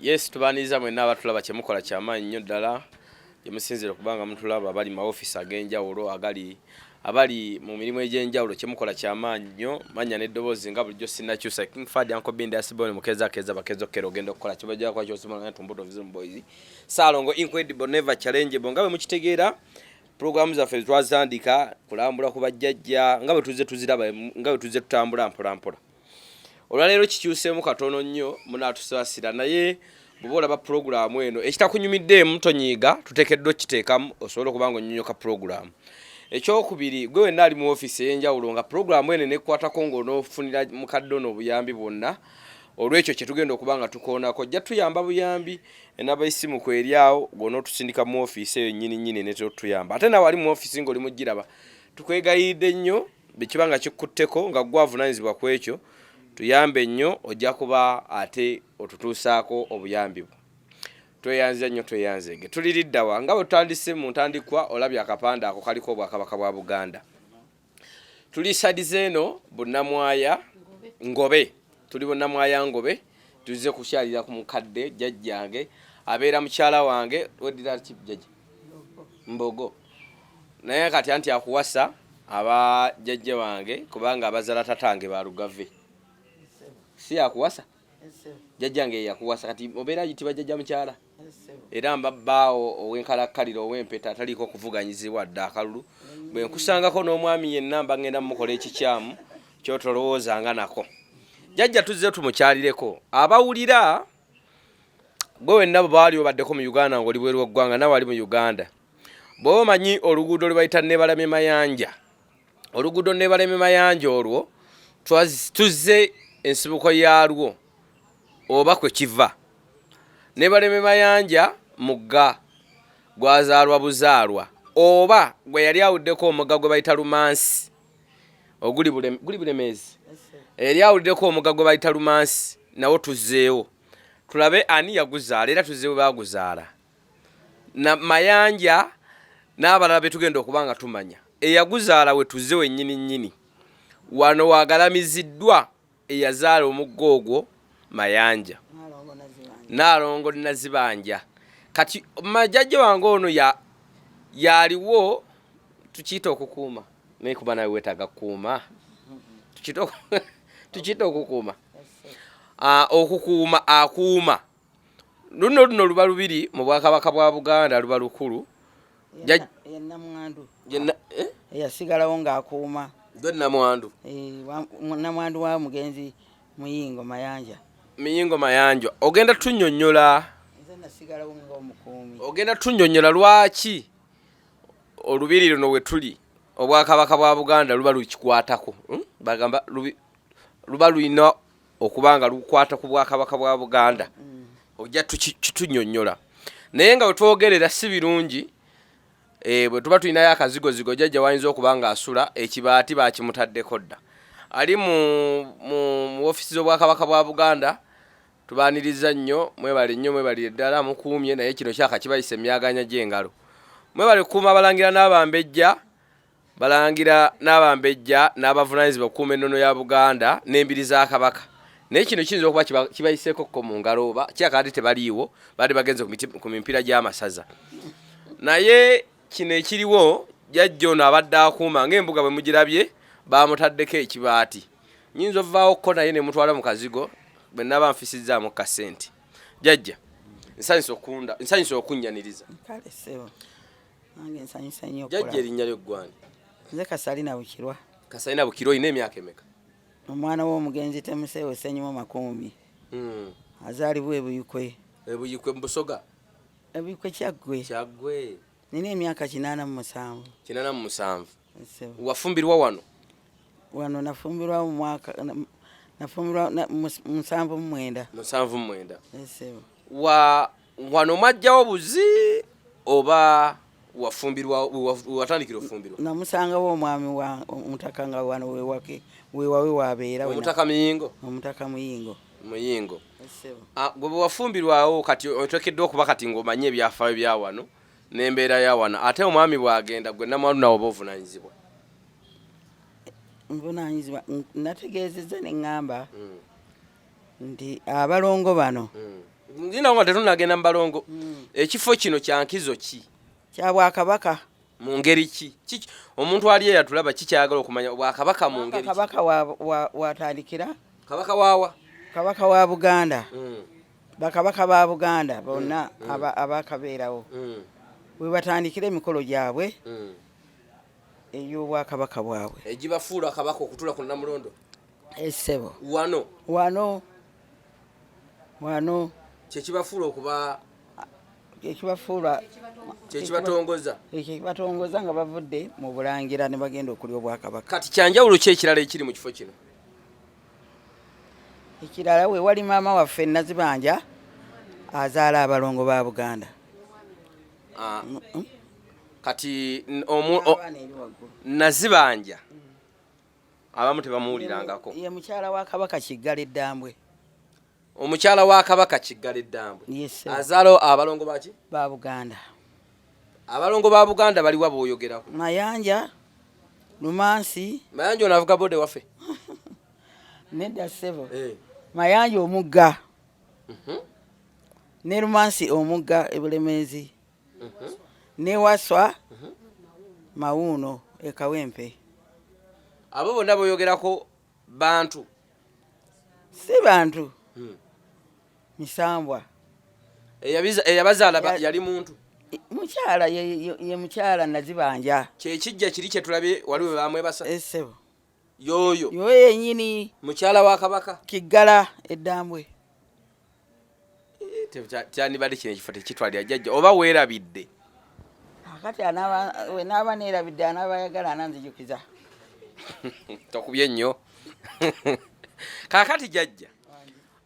Yes, tubaniza mwenna abatulaba kyemukola kyamaanyi nnyo ddala yemusinzira okubanga mutulaba abali mu office ag'enjawulo abali mu mirimu egy'enjawulo kyemukola kyamaanyi nnyo manya n'eddoboozi nga bulijjo sinnakyusa King Fad Uncle Bindi Asibone mukeza bakezo kero ogenda okukola kibajja kwa kyosima Tumbuto Vision Boys Salongo Incredible Never Challengeable nga bwe mukitegeera programu zaffe twazandika kulambula ku bajjajja nga bwe tuze tuziraba nga bwe tuze tutambula mpola olwaleero kikyuseemu katono nnyo munaatusaasira naye bubola ba programu eno ekitakunyumiddeemu tonyiiga tuteekeddwa kiteekamu osobola okubanga onnyonnyoka programu ekyokubiri gwe wenna ali mu office ey'enjawulo nga programu eno nekwatako ng'onoofunira mukadde ono obuyambi bwonna olw'ekyo kye tugenda okubanga tukoonako ojja tuyamba buyambi enaba isimu kweryawo gw'onootusindika mu office eyo nnyini netutuyamba ate nawe ali mu office ng'oli mugiraba tukwegayidde nnyo bekibanga kikkutteko nga gwavunaanyizibwa ku ekyo tuyambe nnyo ojja kuba ate otutuusaako obuyambi bwo tweyanzira nnyo tweyanzege tuliriddawa nga bwe tutandise mu ntandikwa olabye akapande ako kaliko obwakabaka bwa Buganda tuli sadize eno bunnamwaya ngobe tuli bunnamwaya ngobe tuze kukyalira ku mukadde jjajjange abeera mukyala wange weddira kibjajja mbogo naye kati anti akuwasa aba jjajja wange kubanga abazala tatange balugave si akuwasa jjajjange yakuwasa kati obeera yitibwa jjajja mukyala era mbabbaawo ow'enkalakkaliro ow'empeta ataliko okuvuganyizibwa dda akalulu bwe nkusangako n'omwami yenna mba ngenda mumukola ekikyamu kyotolowoozanga nako jjajja tuzze tumukyalireko abawulira gwe wenna bwe baali obaddeko mu Uganda ng'oli bweru w'eggwanga nawe ali mu Uganda bw'oba omanyi oluguudo lwe bayita Nebalame Mayanja oluguudo Nebalame Mayanja olwo tuzze ensibuko yaalwo oba kwe kiva Nebalame Mayanja mugga gwazaalwa buzaalwa oba gwe yali awuddeko omugga gwe bayita Lumansi oguli Bulemeezi eri awuddeko omugga gwe bayita Lumansi nawo tuzzeewo tulabe ani yaguzaala era tuzzeewo baaguzaala na Mayanja n'abalala be tugenda okubanga tumanya eyaguzaala we tuzzeewo ennyini wano waagalamiziddwa eyazaala omugga ogwo Mayanja Nalongo Nazibanjja kati majjajja wange ono yaliwo tukiyita okukuuma naye kuba nawe weetaaga kukuuma tukiyita okukuuma okukuuma akuuma luno luba lubiri mu Bwakabaka bwa Buganda luba lukulu namwandu eyasigalawo ng'akuuma namwandu namwandu wa mugenzi Muyingo Mayanja ogenda tunnyonnyola lwaki olubiri luno we tuli Obwakabaka bwa Buganda luba lukikwatako bagamba luba lulina okubanga lukwata ku Bwakabaka bwa Buganda ojja tutunnyonnyola naye nga wetwogerera si birungi bwe tuba tulinayo akazigozigo jjajja wayinza okubanga asula ekibaati bakimutaddeko dda ali mu ofisi z'Obwakabaka bwa Buganda tubaaniriza nnyo mwebale ddala mukuumye naye kino kyaka kibayisa emyaganya gy'engalo mwebale kukuuma abalangira n'abambejja n'abavunaanyizibwa okukuuma ennono ya Buganda n'embiri za Kabaka naye kino kiyinza okuba kibayiseeko mu ngalo oba kyakati tebaliiwo baali bagenze ku mipiira gy'amasaza naye kino ekiriwo jjajja ono abadde akuuma ng'embuga bwe mugirabye baamutaddeko ekibaati nyinza ovaawo naye ne mutwala mu kazigo bwe naba nfisizzaamu kasente jjajja nsanyusa okunnyaniriza jjajja erinnya ly'eggwani nze Kasalina Bukirwa olina emyaka emeka omwana w'omugenzi Temuseewo Ssenyuma Makumbi azaalibwa Ebuyikwe mu Busoga Ebuyikwe Kyaggwe nina emyaka 87 wafumbirwa wano nafumbirwa mu mwaka nafumbirwa mu 79 wano mwajjawo buzi oba wafumbirwa watandikira ofumbirwa namusangawo omwami wa omutaka nga wano wewawe wabeera omutaka Muyingo gwe wafumbirwawo kati oteekeddwa okuba kati ng'omanye ebyafaayo bya wano n'embeera ya wano ate omwami bw'agenda gwe namwandu nawo oba ovunaanyizibwa nategeezezza ne ŋŋamba nti abalongo bano Nzina ngo tetunagenda Mbalongo. Ekifo kino kyankizo ki? Kya Bwakabaka. Mu ngeri ki? Omuntu ali yatulaba kikyagala okumanya Bwakabaka mu ngeri ki? Kabaka watandikira. Kabaka waawa? Kabaka wa Buganda. Bakabaka ba Buganda bonna abakabeerawo. We batandikira emikolo gyabwe. Ey'Obwakabaka bwabwe. Egibafuula kabaka okutula ku Namulondo. Essebo. Wano. Kyekibafuula okuba Kyekibatongoza nga bavudde mu Bulangira ne bagenda okulya Obwakabaka. Kati kyanjawulo ki ekirala ekiri mu kifo kino? Ekirala we wali maama waffe Nazibanjja azaala abalongo ba Buganda. Kati Nazibanjja abamu tebamuwulirangako. Ye mukyala wa Kabaka Kiggala Eddambwe. Omukyala wa Kabaka Kiggala Eddambwe. Yes. Azaalo abalongo baki? Ba Buganda. Abalongo ba Buganda baliwa booyogerako? Mayanjja, Lumansi. Mayanjja onavuga bode waffe? Nedda Ssebo. Mayanjja Omugga. Ne Lumansi Omugga Ebulemeezi. Ne Waswa Mawuuno Ekawempe. Abo bonna booyogerako bantu? Si bantu. Misambwa. Eyabazaala yali muntu? Mukyala ye mukyala Nazibanjja. Kyekijja kiri kye tulabye waliwo bamwebasa? Essebo. Yoyo yennyini mukyala wa Kabaka Kiggala Eddambwe. Kyandibadde kino ekifo tekitwalira jjajja oba weerabidde? Akati we naaba neerabidde anaabayagala ananzijukiza. Tokubye nnyo. Kaakati jjajja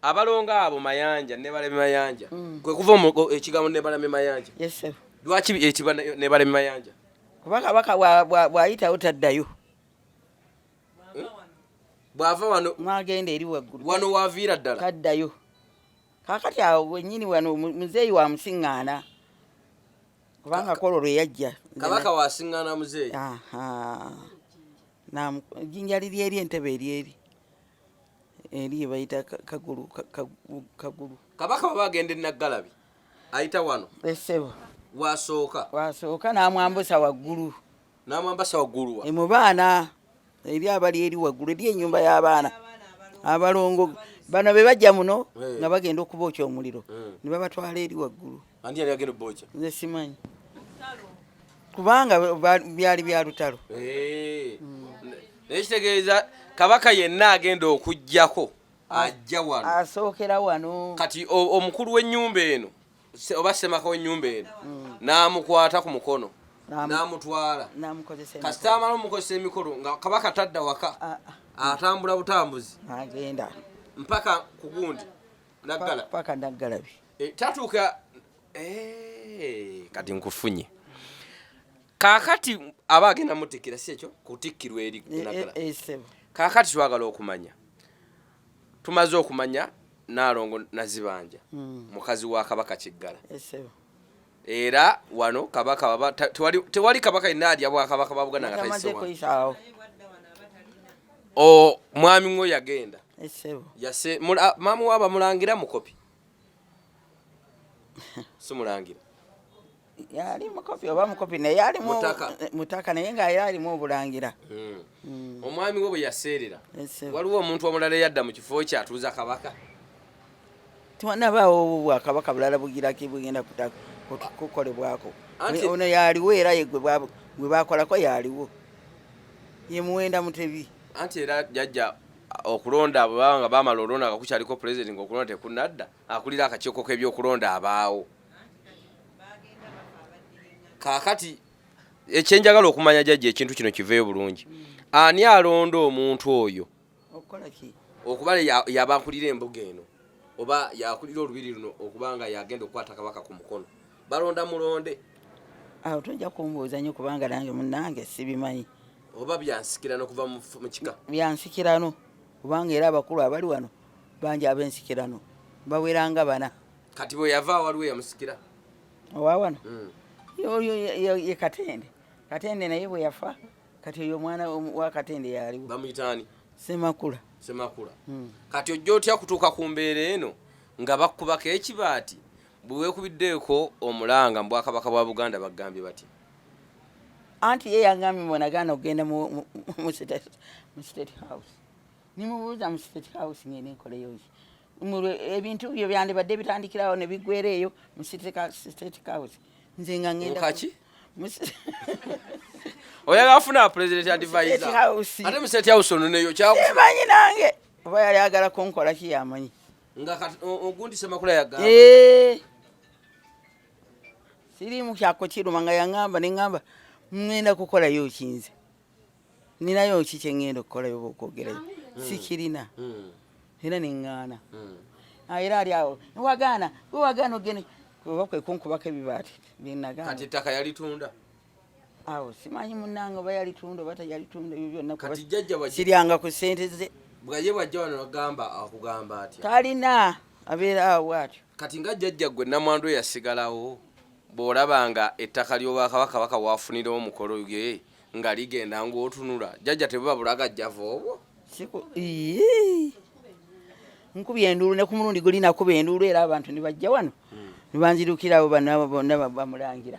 abalongo abo Mayanjja ne baleme Mayanjja kwe kuva ekigambo ne baleme Mayanjja. Yes sir. Lwaki etibwa ne baleme Mayanjja? Kuba Kabaka bw'ayitawo taddayo. Bw'ava wano mwagenda eri waggulu wano waaviira ddala taddayo. Kaakati awo wennyini wano muzeeyi wa musiŋŋaana kubanga Kololo yajja. Kabaka wasiŋŋaana muzeeyi? Ejjinja liri eri entebe eri bayita kagulu. Kabaka baba agenda Naggalabi ayita wano? Essebo. Wasooka n'amwambusa waggulu. N'amwambasa waggulu wa? Mu baana eri abali eri waggulu eri ennyumba y'abaana abalongo bano be bajja muno nga bagenda okubookya omuliro ne babatwala eri waggulu. Ani yali agenda okubookya? Nze simanyi kubanga byali bya lutalo. Nekitegeeza Kabaka yenna agenda okujjako ajja wano asookera wano. Kati omukulu w'ennyumba eno oba Ssemaka w'ennyumba eno n'amukwata ku mukono n'amutwala kasita amala omukozesa emikolo nga Kabaka tadda waka atambula butambuzi agenda mpaka ku gundi Naggala paka Naggalabi tatuuka kati nkufunye. Kaakati aba agenda mutikira si ekyo kutikkirwa eri Naggala. Kaakati twagala okumanya tumaze okumanya Nalongo Nazibanjja mukazi wa Kabaka Kiggala. Era wano Kabaka tewali Kabaka yenna alya Bwakabaka bwa Buganda nga tayisowa. Mwami ngo yagenda maama waaba mulangira mukopi si mulangira yali mukopi oba mukopi naye yali mutaka naye nga yalimu obulangira. Omwami we bwe yaseerera waliwo omuntu omulala eyadda mu kifo kye atuuza Kabaka? Tiwanabaawo Bwakabaka bulala bugiraki bugenda kukolebwako. Ono yaliwo era gwe bakolako yaliwo ye Muwenda Mutebi. Anti era jjajja okulonda abo nga baamala olonda nga kukyaliko pulezidenti ng'okulonda tekunadda akulira akakiiko k'ebyokulonda abaawo. Kaakati ekyenjagala okumanya jjajja ekintu kino kiveeyo bulungi. Ani alonda omuntu oyo okuba yabankulira embuga eno oba yakulira olubiri luno okuba nga yagenda okukwata Kabaka ku mukono balonda mulonde? Awo tojja kumbuuza nnyo kubanga nange munnange sibimanyi. Oba byansikirano kuva mu kika? Byansikirano kubanga era abakulu abali wano bangi ab'ensikirano baweranga bana. Kati bwe yava waliwo yamusikira owa wano? Ye Katende naye bwe yafa kati oyo omwana wa Katende yaliwo. Bamuyitaani? Semakula. Kati ojja otya kutuuka ku mbeera eno nga bakubako ekibaati bwewekubiddeeko omulanga mu Bwakabaka bwa Buganda bagambye bati anti ye yagambye bonagana okugenda mu state house nimubuuza mu state house ngene enkoleyo ebintu byo byandibadde bitandikirawo ne bigwera eyo mu state house nze nga ngenda kaki oyaga afuna president advisor ate mu state house ono neyo kyakumanyi nange oba yali agala kunkola kiyamanyi nga ogundi semakula yagamba sirimu kyako kiruma nga yangamba nengamba ngenda kukolayo kinze ninayo ki kyengenda okukolayo bokwogerayo sikirina era neŋŋaana era ali awo wagana ogene oba kwe kunkubako ebibaati byenagamba kati ettaka yalitunda awo simanyi munnange oba yalitunda oba tayalitunda ebyo byonna kati jjajja siryanga ku ssente ze bwaye bwajja wano agamba akugamba atya talina abeera awo bwatyo kati nga jjajja gwe Namwandu yasigalawo bw'olabanga ettaka ly'Obwakabaka baka waafunira omukolo ge nga ligenda ng'otunula jjajja tebuba bulaga jjava obwo nkubye enduulu ne ku mulundi guli nakuba enduulu era abantu ne bajja wano ne banzirukirawo bonna bamulangira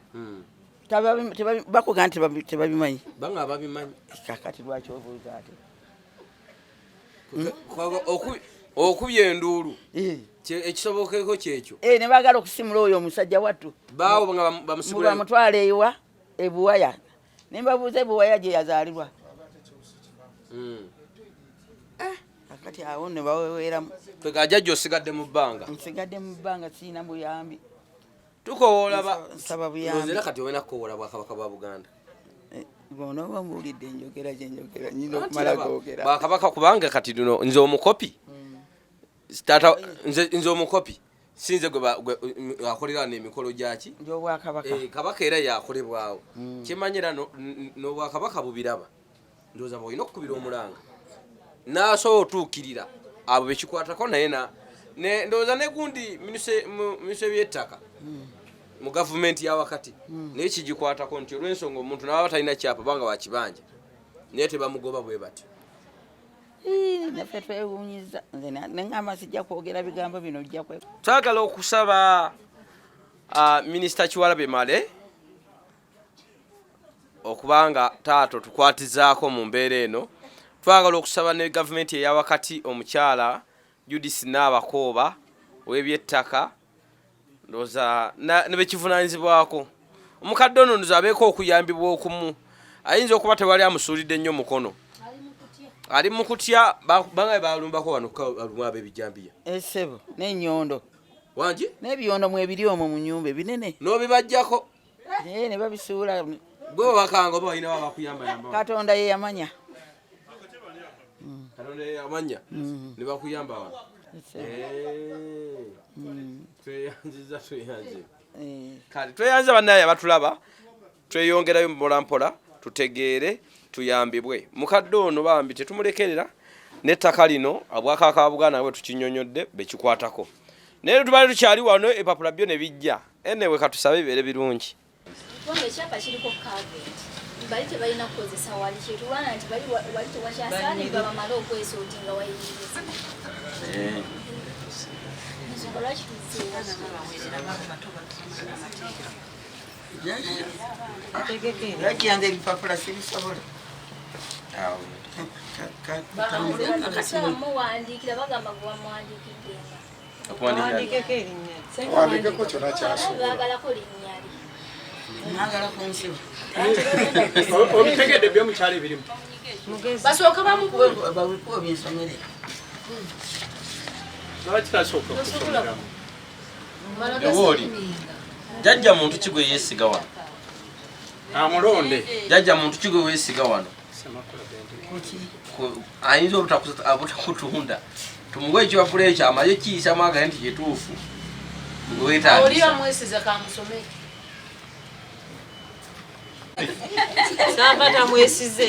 bakuga nti tebabimanyi banga babimanyi kakati lwaki obuuza ate okubye enduulu ekisobokeko kyekyo ne baagala okusimula oyo omusajja wattu baawo nga bamusimula bamutwala ewa ebuwaya ne mbabuuza ebuwaya gye yazaalibwa kakati awo ne baweweeramu twega jjajja osigadde mu bbanga nsigadde mu bbanga siina buyambi tukowoola nsaba buyambi era kati olina kukowoola Bwakabaka bwa Buganda bona oba mbuulidde enjogera gyenjogera nyina okumala googera Bwakabaka kubanga kati luno nze omukopi tata nze omukopi sinze gwe akolera n'emikolo gyaki gy'Obwakabaka kabaka era yakolebwawo kimanyira n'Obwakabaka bubiraba ndowooza bw'olina okukubira omulanga n'asobola otuukirira abo bekikwatako naye ndowooza negundi minisitule by'ettaka mu gavumenti ya wakati naye kigikwatako nti olw'ensonga omuntu n'aba talina kyapa banga wakibanja naye tebamugoba bwe batyo naffe twewuunyiza nze neŋŋamba sijja kwogera bigambo bino ojja kwe twagala okusaba minisita Kiwalabe Male okubanga taato tukwatizaako mu mbeera eno twagala okusaba ne gavumenti eya wakati omukyala Judith Nabakooba ow'ebyettaka ndowooza ne bekivunaanyizibwako omukadde ono ndoza abeeko okuyambibwa okumu ayinza okuba tewali amusuulidde nnyo mukono ali mu kutya banga balumbako wano alumu ab'ebijambiya esebo n'ennyondo wangi n'ebiyondo mwebiri omwo mu nnyumba ebinene n'obibajjako ne babisuula gwe babakanga oba balina babakuyambayamba Katonda ye yamanya Katonda ye yamanya ne bakuyamba wano tweyanziza kati tweyanza bannaye abatulaba tweyongerayo mpolampola tutegeere tuyambibwe mukadde ono bambi tetumulekerera n'ettaka lino Obwakabaka bwa Buganda bwe tukinyonyodde bekikwatako naye tubale tukyali wano epapula byo ne bijja enewe katusabe bibeere birungi ekyapa kiriko kaveti bali tebalina kukozesa wali kyetulwana nti wali tewakyasaanibwa bamale okwesooти nga wayingiza yakiyanza ebipapula sibisobola muwandiikira bagamba gwe bamuwandiikiddenga wandikeko kyona kyasoobola baagalako linnya li nagala kunsiba obitegedde byomukyalo ebirimu basooka bawekuwa byensomere lwaki tasooka okusomeramu ewooli jjajja muntu kigwe yeesiga wano amulonde jjajja muntu kigwe weesiga wano ayinza obutakutunda tumuwe ekipapula ekyo amaze kiyisa mwagale nti kituufu oliyo mwesiza kamusome samba tamwesize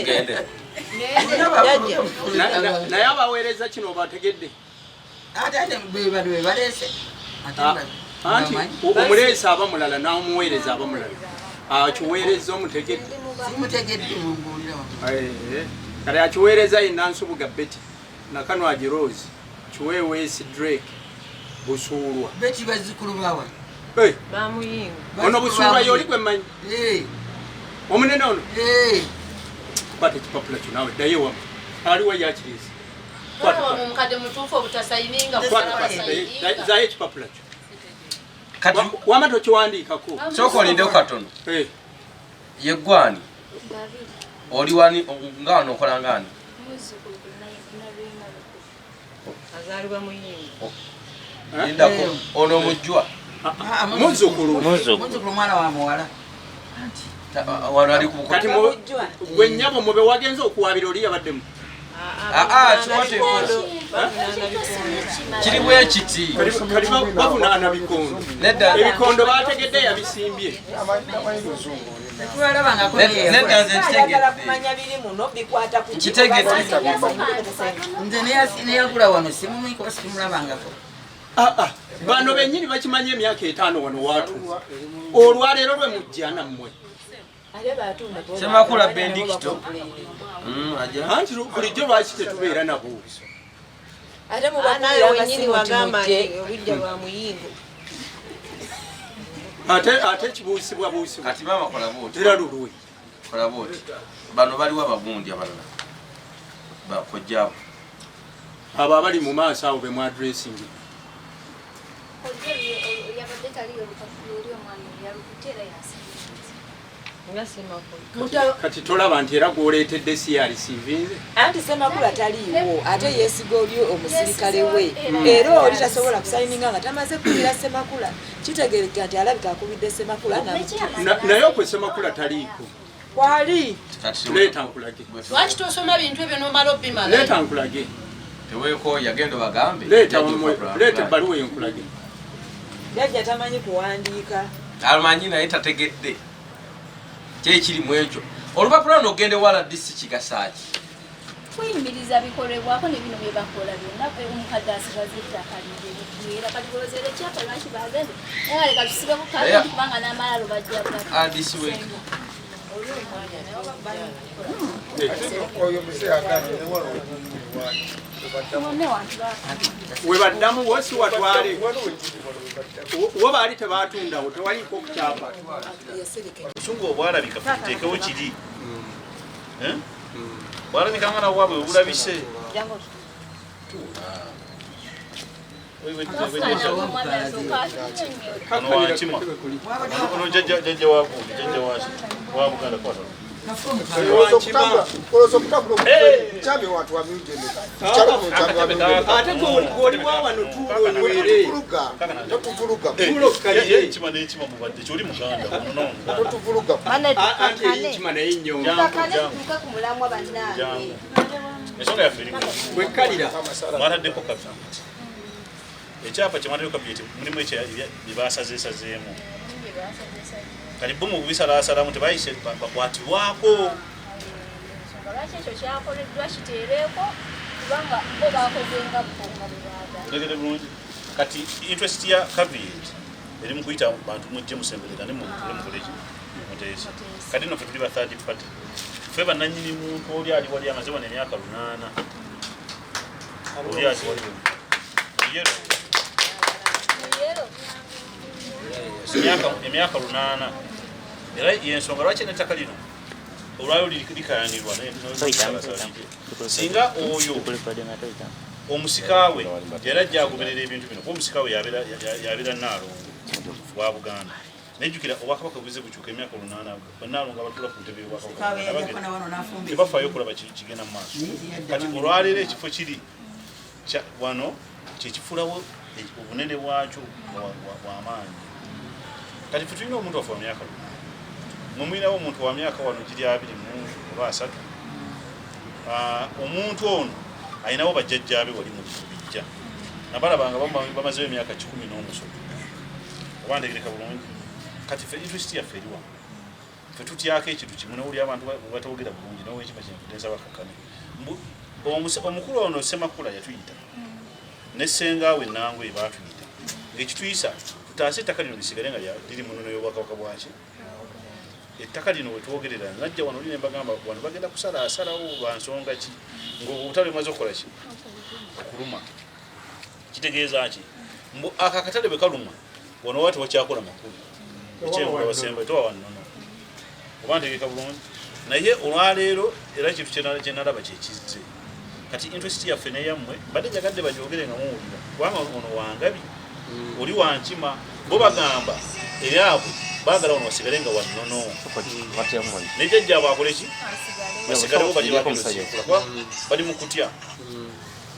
naye abaweereza kino obategedde ate bwe baleese anti omuleesa aba mulala n'omuweereza aba mulala akiweereza omutegedde simutegedde mumbuulira kale akiweereza yenna Nsubuga Betty nakanwagi Rose kiweeweesi Drake Busuulwa. Beti bazzukulu bawa. Bamuyingo. Ono Busuulwa yoli gwe mmanyi. Omunene ono. Kwata ekipapula kyo naawe ddayo wamu. Aliwo yakiriisa. Mukadde mutuufu obutasayininga zayo ekipapula kyo. Kati wama tokiwandiikako. Sooka olindeko katono. Yeggwani. Oli wani ngano okola ngani? azaalibwa muyingo. Lindako ono mujjwa. Muzzukulu mwana wa muwala. Wano ali ku kati gwe nnyabo mube wagenza okuwabira oli yabaddemu. Kiri bwe kiti. Kati bavunaana bikondo. Ebikondo baategedde yabisimbye. Bano bennyini bakimanya emyaka 5 wano waatu. Olwaleero lwe mujja nammwe. Semakula Benedicto. Anti bulijjo lwaki tetubeera nabo. Anaye wenyini wagamba olujja lwa muyingo. Ate kibuusibwa. Kati mama kola boti. Era lulwe. Kola boti. Bano baliwo abagundi abalala. Bakojjabo. Abo abali mu maaso awo be mu addressing. Kati tolaba nti era gwoleetedde CRCV. Anti Semakula taliiwo ate yeesiga oli omusirikale we. Era oli tasobola kusayininga nga tamaze kulira Semakula. Kitegerekeka nti alabika akubidde Semakula naye okwe Semakula taliiko. Kwali. Leeta nkulage. Lwaki tosoma bintu ebyo n'omala obbimala? Leeta nkulage. Teweeko yagenda bagambe. Leeta ebbaluwa eyo nkulage. Jajja tamanyi kuwandiika. Amanyi naye tategedde. Kyekiri mu ekyo. Olupapula luno ogende wala disi kigasaaki. Kuyimiriza bikolebwako ne bino bye bakola byonna omukadde asigaza ettaka lyeera kati golozera ekyapa lwaki bagende naye leka tusibeko kale kubanga n'amalalo bajja adisi we webaddamu wosi watwale wo baali tebatundawo tewaliko okukyapa obusungu obwalabika futeekewo kiri bwalabika mwana waabwe obulabise ono jjajja wagundi jjajja wa Buganda kwata ate gwoliwa wano tuulonywere ekima n'ekima mubadde kyoli muganda anti ekima naye nnyonga ensonga yaffe eri bwekkalira mwataddeko kabineti ekyapa kyemwataddeko kabineti mulimu byebasazeesazeemu kati bo mu bubisalaasalamu tebayise bakwatibwako lwaki ekyo kyakoleddwa kiteereeko kubanga bo baakozenga bukonga tegede bulungi kati interest ya cabinet eri mu kuyita bantu mujje musemberera ne mukoleki muteesi kati nno ffe tuli ba third party ffe bannannyini muntu oli ali wali amaze wano emyaka 8 oli ali wali emyaka 8 era yensonga lwaki n'ettaka lino olwayo likayanirwa singa oyo omusikaawe era ajja agoberera ebintu bino kuba omusikaawe yabeera Nalongo wa Buganda nejjukira obwakabaka bubize bukyuka emyaka 8 Nalongo abatula ku ntebe y'obwakabaka tebafaayo okulaba kigenda mu maaso kati olwaleero ekifo kiri wano kyekifuulawo obunene bwakyo bw'amaanyi kati ffe tulina omuntu wafe wa myaka 8 mumwinawo omuntu wa myaka wano giri 2 oba 3 omuntu ono ayinawo bajjajjaabe wali mu bijja nabalabanga bamazeyo emyaka 10 n'omusoto oba ntegereka bulungi kati ffe interest yaffe eri wano ffe tutyako ekintu kimu nowuli abantu batogera bulungi nowekima kyenkutenza bakakane omukulu ono Semakula yatuyita ne ssengaawe Nango ebaatuyita ng'ekituyisa tutaase ettaka lino lisigale nga liri mu nnono y'obwakabaka bwaki ettaka lino wetwogerera najja wano lino embagamba wano bagenda kusalaasalawo lwa nsonga ki ng'obutale bumaze okukola ki okuluma kitegeeza ki akakatale bwe kaluma wano watu wakyakola makulu ekyengula wasembe towa wannono oba ntegeka bulungi naye olwaleero era kintu kyenalaba kyekizze kati interest yaffe neyammwe badde njagadde bajogere nga muwulira kubanga ono wangabi oli wankima bo bagamba eyaabwe baagala wano wasigale nga wannono nejjajja abo akoleki basigalewo bajebakuba bali mu kutya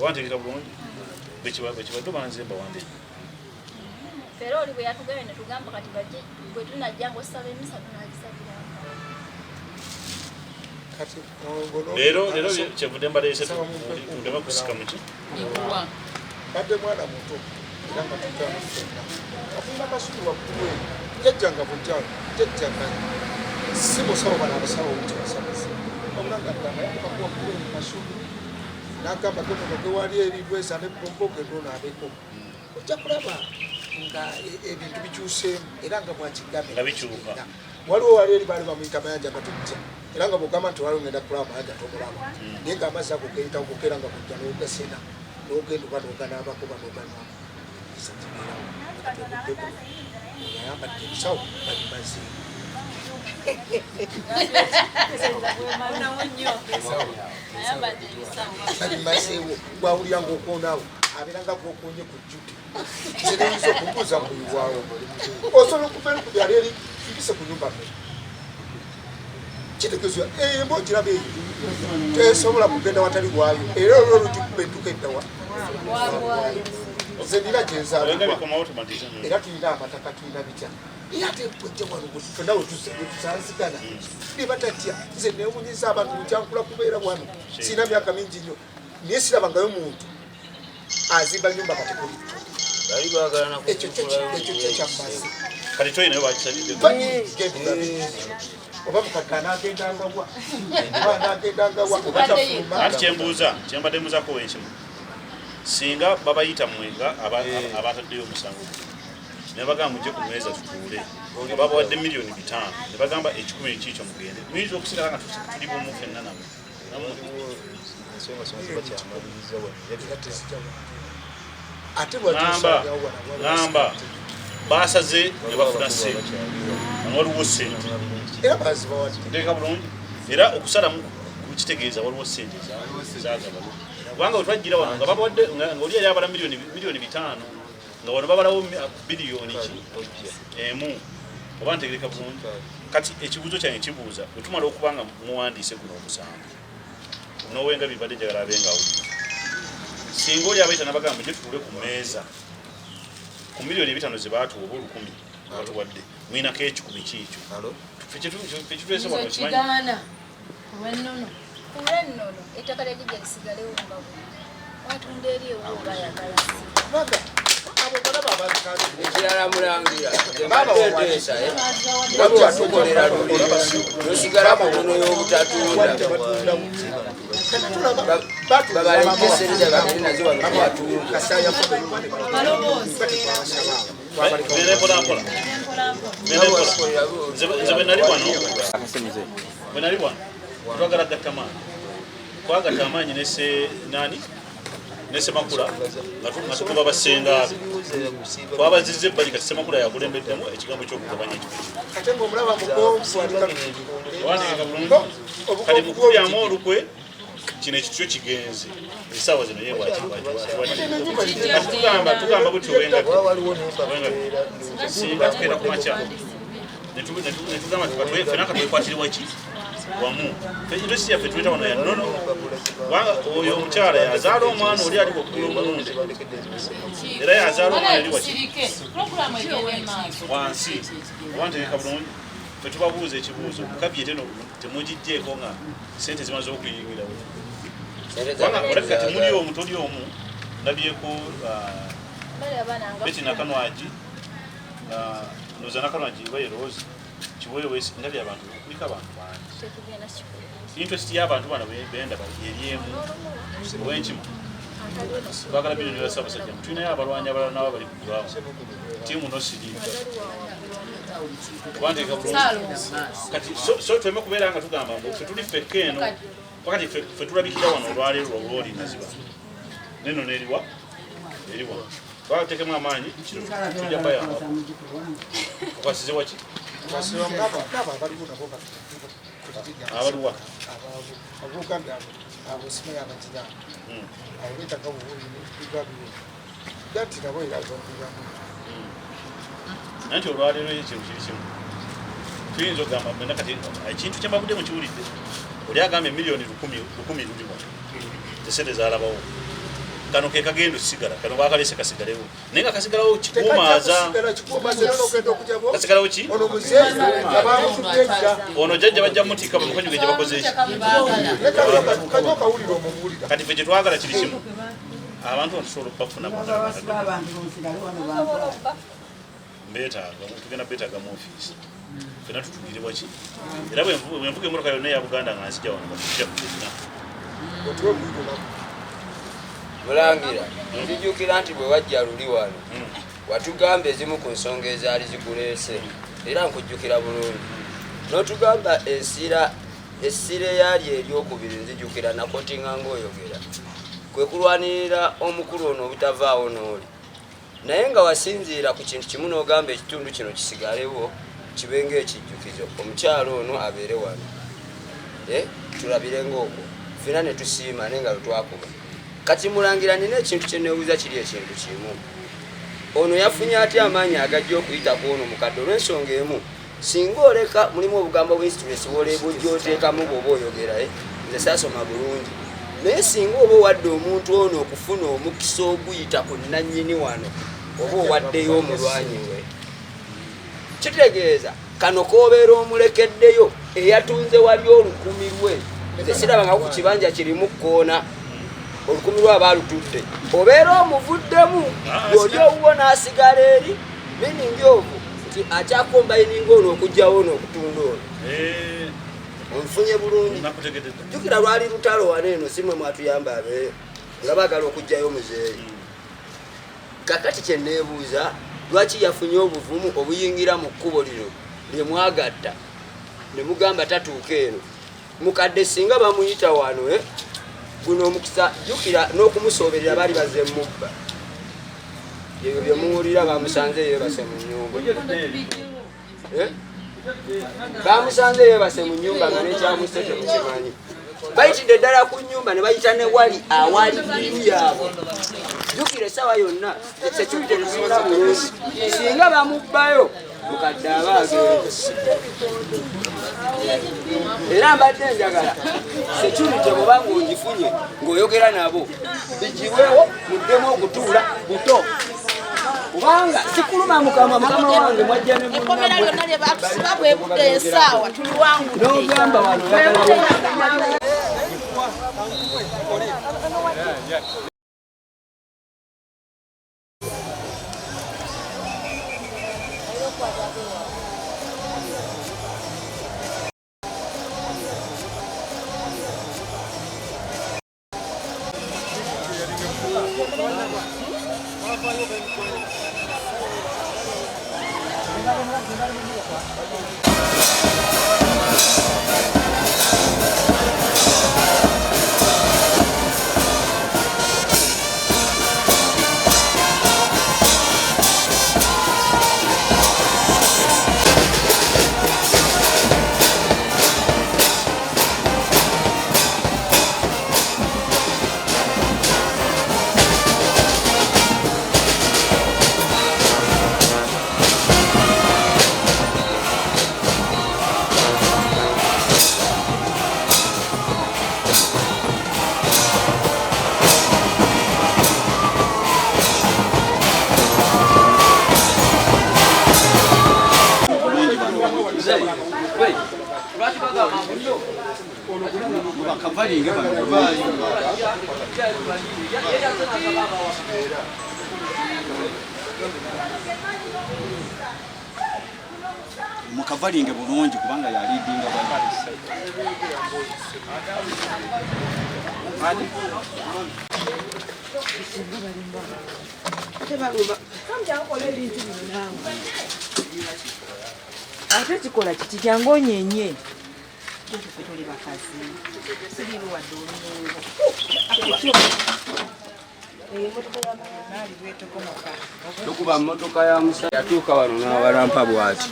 oba ntegeka bulungi bekibadde banzemba wandee Pero oli bwe yatugambye ne tugamba kati bajje bwe tunajja ng'osaba emisa tunagisabira kati leero kyevudde mbaleese tundema kusika muki badde mwana muto era nga tutamufenna afuna kasubi wakuwe jajjanga bujjanga jajjanga si musawo bana abasawo wuti basabaze omulanga agamba yakubakuwa kuwe mu kasubi n'agamba gemunoge wali ebibwesa ne bomboge ndoonaabeko ojja kulaba nga ebintu bikyuseemu era nga bwakigambe waliwo wali eri baali bamuyita Mayanjja nga tujja era nga bwogamba nti wali ogenda kulaba Mayanjja tomulaba naye nga amazzi ago geyita gokera nga kujja n'ogasena n'ogenda oba n'oganaabako ba n'oganwamu isakibeerawo yayambadde ebisawo balimaze balimazeewo gwawulira ngaokoonaawo abeeranga gwokonye ku jjute zireyinza okubuuza muyiwaawo osobola okubeera ku byalo eri mpise ku nyumba me kitegeezwa embo ogiraba eyo tesobola kugenda watali waayo era olwo olugikuba edduka eddawa nze nina gyenzaalibwa era tulina amataka tulina bitya era ate ojja wano fenna wetusanzigana niba tatya nze newunyiza abantu mukyankula kubeera wano sirina myaka mingi nnyo naye sirabangayo muntu azimba nyumba katekuli ekyo kyekyammazi kati toyina wakisabidde oba mukadde anaagendanga wa oba anaagendanga wa oba tafuluma ati kyembadde mbuzaako wenkimu singa babayita mwenga abataddeyo omusango ne bagamba mujje ku mwezi tutuule nga babawadde $5,000,000 ne bagamba 10 ekiikyo mugende muyinza okusigala nga tuli bumu fenna namwe ngamba basaze ne bafuna ssente waliwo ssente nteeka bulungi era okusalamu kukitegeeza waliwo ssente zagaba kubanga wetwajjira wano nga babawadde nga oli yali abala $5,000,000 nga wano babalawo biliyoni emu oba ntegereka bulungi kati ekibuuzo kyange kibuuza wetumala okuba nga muwandiise guno omusango nowenga bibadde njagala abenga awulira singa oli abaita nabagamba mujje tutuule ku mmeeza ku $5,000,000 ze baatuwa oba 10,000 batuwadde mwinako 10 kiikyo fekitulese wano kigaana olw'ennono ettaka lyajijja lisigalewo nga watunda eri ewogayagala ekirala mulangira emateesa nga bwe watukolera luli nosigala mu muno y'obutatunda babaleke esente babiri nazo wano kubatunda nze bwe nali wano twagala gattamaanyi twagatta amaanyi nesemakula nga tukuba basengaabe twabazizza ebbali kati semakula yakulembeddemu ekigambo ky'okugabanya kati mukubyamu olukwe kino ekityo kigenze esaawa zino yebwatugamba butyo singa tukeera ku makya netugamba fena katwekwatirirwa ki wamu industry yaffe tuyita wano ya nnono kubanga oyo omukyala yazaala omwana oli ali waggulu omulunde era yazaala omwana ali wansi oba ntegeka bulungi fe tubabuuza ekibuuzo mukabye teno temugijjeeko nga sente zimaze okuyingirawo kubanga olabika temuli omu toli omu ndabyeko beti nakanwagi noza nakanwagi bayerozi kiboyo wesi ndabye abantu kuliko abantu bangi interest y'abantu bano benda eriemu owenkima bagala bino nyola Ssaabasajja tulinayo abalwanyi abalala nabo bali kugwawo tiimu nosiriiva wanteeka bulungi kati so tweme kubeera nga tugamba mbu fe tuli fekka eno pakati fe tulabikira wano olwaleero olwoli naziba neno neriwa twatekemu amaanyi tujja bayamba okwasize waki abaliwa nanti olwaleero ekintu kiri kimu tuyinza okugamba mwena kati ekintu kyembagudde mukiwulidde oli agambye miliyoni 10 luliwa esente zalabawo kano ke kagendo sigala kano bakalese kasigalewo naye nga kasigalawo kikuumaaza kasigalawo ki ono jjajja bajja mutikka bamukanyu ge gye bakoze eki kati fe kyetwagala kiri kimu abantu batusobola okubafuna mbetaaga tugenda betaaga mu ofiisi fena tutugire waki era bwenvuga emmotoka yonna eya buganda nga nzija wano batujja kugezina Mulangira nzijukira nti bwe wajja luli wano watugamba ezimu ku nsonga ezaali zikuleese era nkujjukira bulungi n'otugamba essira eyali eryokubiri nzijukira nakotinga ng'oyogera kwe kulwanirira omukulu ono obutavaawo n'oli naye nga wasinziira ku kintu kimu n'ogamba ekitundu kino kisigalewo kibe ng'ekijjukizo omukyalo ono abeere wano tulabire ng'okwo fena ne tusiima naye nga lwetwakuba kati Mulangira nina ekintu kye neebuuza kiri ekintu kimu ono yafunye atya amaanyi agajja okuyita ku ono mukadde olw'ensonga emu singa oleka mulimu obugambo bw'instress bw'olebojja oteekamu bw'oba oyogera nze saasoma bulungi naye singa oba owadde omuntu ono okufuna omukisa oguyita ku nannyini wano oba owaddeyo omulwanyi we kitegeeza kano koobeera omulekeddeyo eyatunze wali olukumi lwe nze sirabanga ku kibanja kirimu kkoona olukumi lwa baalutudde obeera omuvuddemu oli owuwo n'asigala eri miningi ogwo nti akyakombayininga ono okugjawo ono okutunda ono onfunye bulungi jjukira lwali lutalo wano eno simwe mwatuyamba abeeyo nga baagala okugjayo muzeeyi kakati kye neebuuza lwaki yafunye obuvumu obuyingira mu kkubo lino lye mwagatta ne mugamba tatuuka eno mukadde singa bamuyita wano guno omukisa jjukira n'okumusoberera baali bazze mubba ebyo bye muwulira bamusanze yeebase mu nnyumba bamusanze yeebase mu nnyumba nga nekyamuse temukimanyi bayitidde ddala ku nnyumba ne bayita ne wali awali biru yaabwe jjukira essaawa yonna sekirite tezisobola bulungi singa bamubbayo mukadde abaagenda era mbadde njagala security bwoba ng'ogifunye ng'oyogera nabo bigiwewo muddemu okutuula buto kubanga sikuluma mukama wange mwajja ne ekomera lyonna lye bakusiba bwe budde essaawa tuliwangudde n'ogamba wano mukavalinge bulungi kubanga yalidinga ate kikola kiti kyange onyenye tuli bakazi siriru wadde olungo Tukuba mmotoka ya musa yatuuka wano n'abalampa bwati.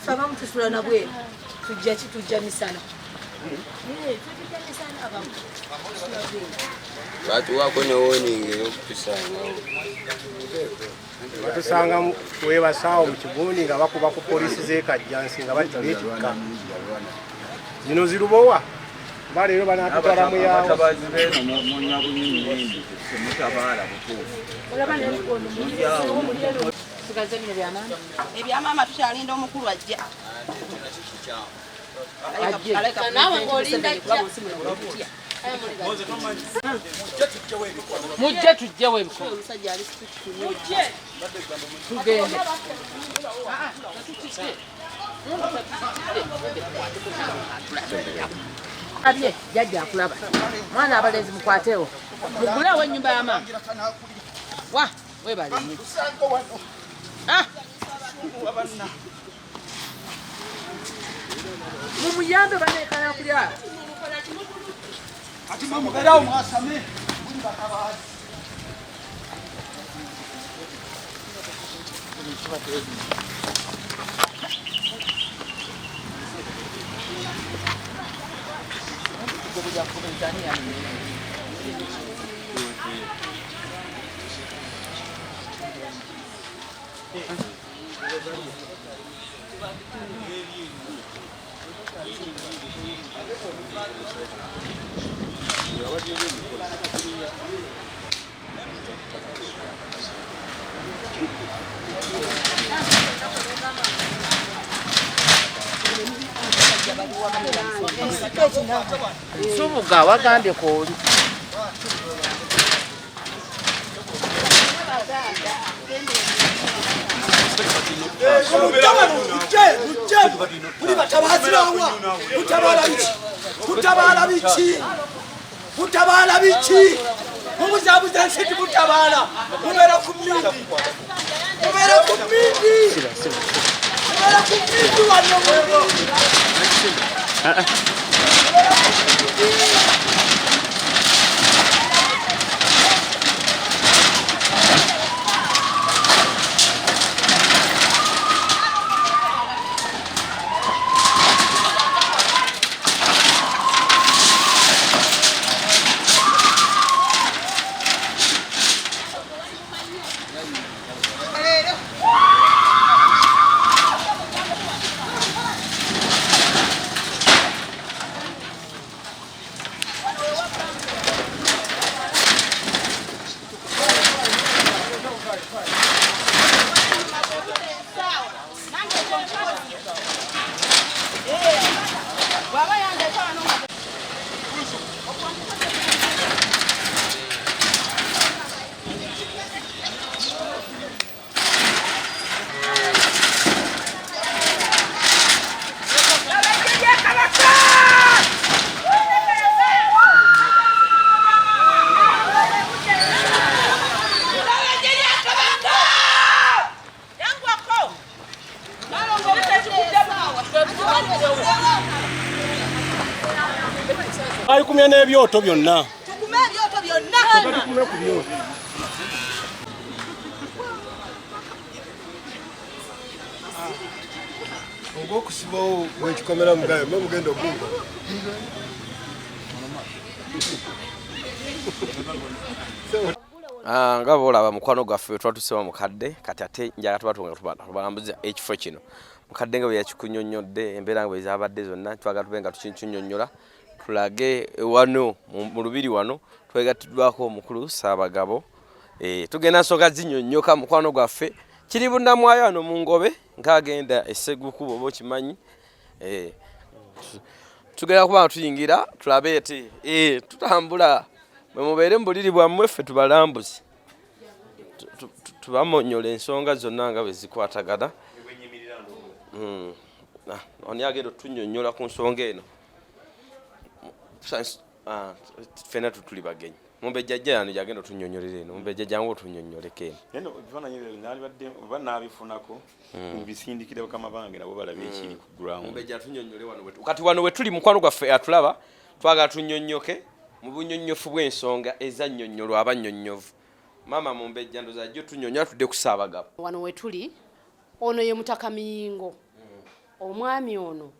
Fama mutusula na bwe tujja misana. Batuwaako ne warning ey'okutusangawo. Batusanga webasaawo mu kibundi nga bakuba ku poliisi z'ekajjansi nga beetikka. Zino zirubowa kuba leero banaatutwala mu yaawo. Abatabazi beeno munyabunyinindi temutabaala butuufu. Ebyamaama tukyalinda omukulu ajja. Mujje tujjewo ebikolo. Tugende. Abye jajja akulaba. Mwana abalenzi mukwatewo. Mugulewo ennyumba ya maama. Wa webale nnyo. Mumuyambe baneekana kulya. Ati mumugerawo mwasame muli batabazi. Subuga wagambye kooli. Mutabala biki mumuzabuza nsiti mutabala mubera ku mmindi wano Alikumya n'ebyoto byonna. Tukume ebyoto byonna. Tukume ku byoto. Ogw'okusibawo bwekikomera mugayo mwe mugenda okumva. Nga boolaba mukwano gwaffe twatusiba mukadde kati ate njala tubalambuza ekifo kino mukadde nga bwe yakikunnyonnyodde embeera nga bwe zaabadde zonna twagala tube nga tukinnyonnyola tulage wano mu lubiri wano twegattiddwako omukulu Ssaabagabo tugenda nsonga zinnyonnyoka mukwano gwaffe kiri bunnamwayo wano mu Ngobe ng'agenda essegukubo oba okimanyi tugenda kuba nga tuyingira tulabe eti tutambula bwe mubeere mu buliri bwammwe ffe tubalambuzi tubamonyola ensonga zonna nga bwe zikwatagana oni agenda otunnyonnyola ku nsonga eno ffenna tuli bagenyi Mumbejja jjani jagenda tunyonyolere eno. Mumbejja jangu tunyonyoleke. Nendo bifananyi nali badde banabifunako bisindikire bakama bange nabo balabye ekiri ku ground. Mumbejja tunyonyole wano wetu. Kati wano wetuli mukwano gaffe atulaba twaga tunyonyoke mu bunyonyofu bw'ensonga ezannyonnyolwa abannyonnyovu. Mama Mumbejja ndoza jjo tunyonyola tudde ku Ssaabagabo. Wano wetuli ono ye Mutaka Miyingo. Omwami ono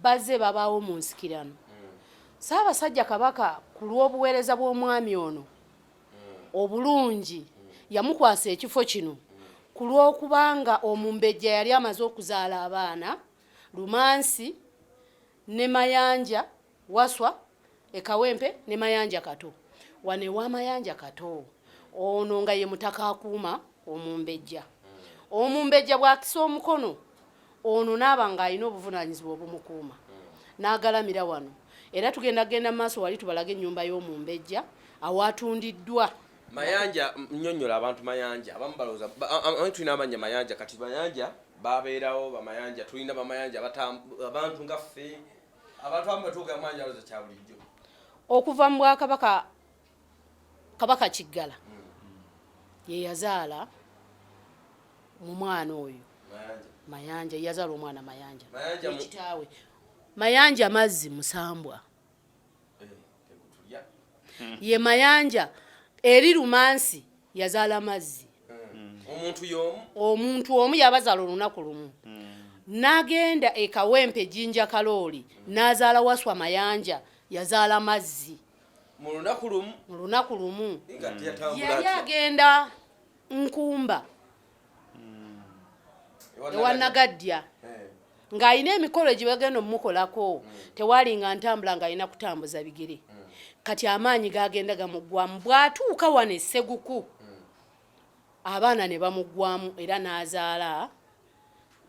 bazze babaawo mu nsikirano. Ssaabasajja Kabaka ku lw'obuweereza bw'omwami ono obulungi yamukwasa ekifo kino ku lw'okubanga Omumbejja yali amaze okuzaala abaana Lumansi ne Mayanjja Waswa Ekawempe ne Mayanjja Kato. Wane wa Mayanjja Kato ono nga ye Mutaka akuuma Omumbejja. Omumbejja bw'akisa omukono ono n'abanga alina obuvunaanyizibwa obumukuuma n'agalamira wano. Era tugenda maaso wali tubalaga ennyumba y'Omumbejja awatundiddwa. Mayanjja nnyonnyola abantu Mayanjja abamu balowooza tulina amanya Mayanjja kati Mayanjja babeerawo Bamayanja tulina Bamayanja abantu nga ffe abantu abamu batuuga Mayanjja balowooza kya bulijjo. Okuva mu Bwakabaka Kabaka Kiggala ye yazaala mu mwana oyo Mayanjja yazaala omwana Mayanjja ekitaawe Mayanjja Mazzi Musambwa ye Mayanjja eri Lumansi yazaala Mazzi. Omuntu omu yabazaala olunaku lumu n'agenda Ekawempe Jinja Kalooli n'azaala Waswa Mayanjja yazaala Mazzi mu lunaku lumu. Yali agenda Nkumba ewa Nagaddya ng'alina emikolo gye bagenda omukolako tewalinga ntambula ng'alina kutambuza bigere. Kati amaanyi gagenda gamuggwamu bw'atuuka wano e Sseguku abaana ne bamuggwamu era n'azaala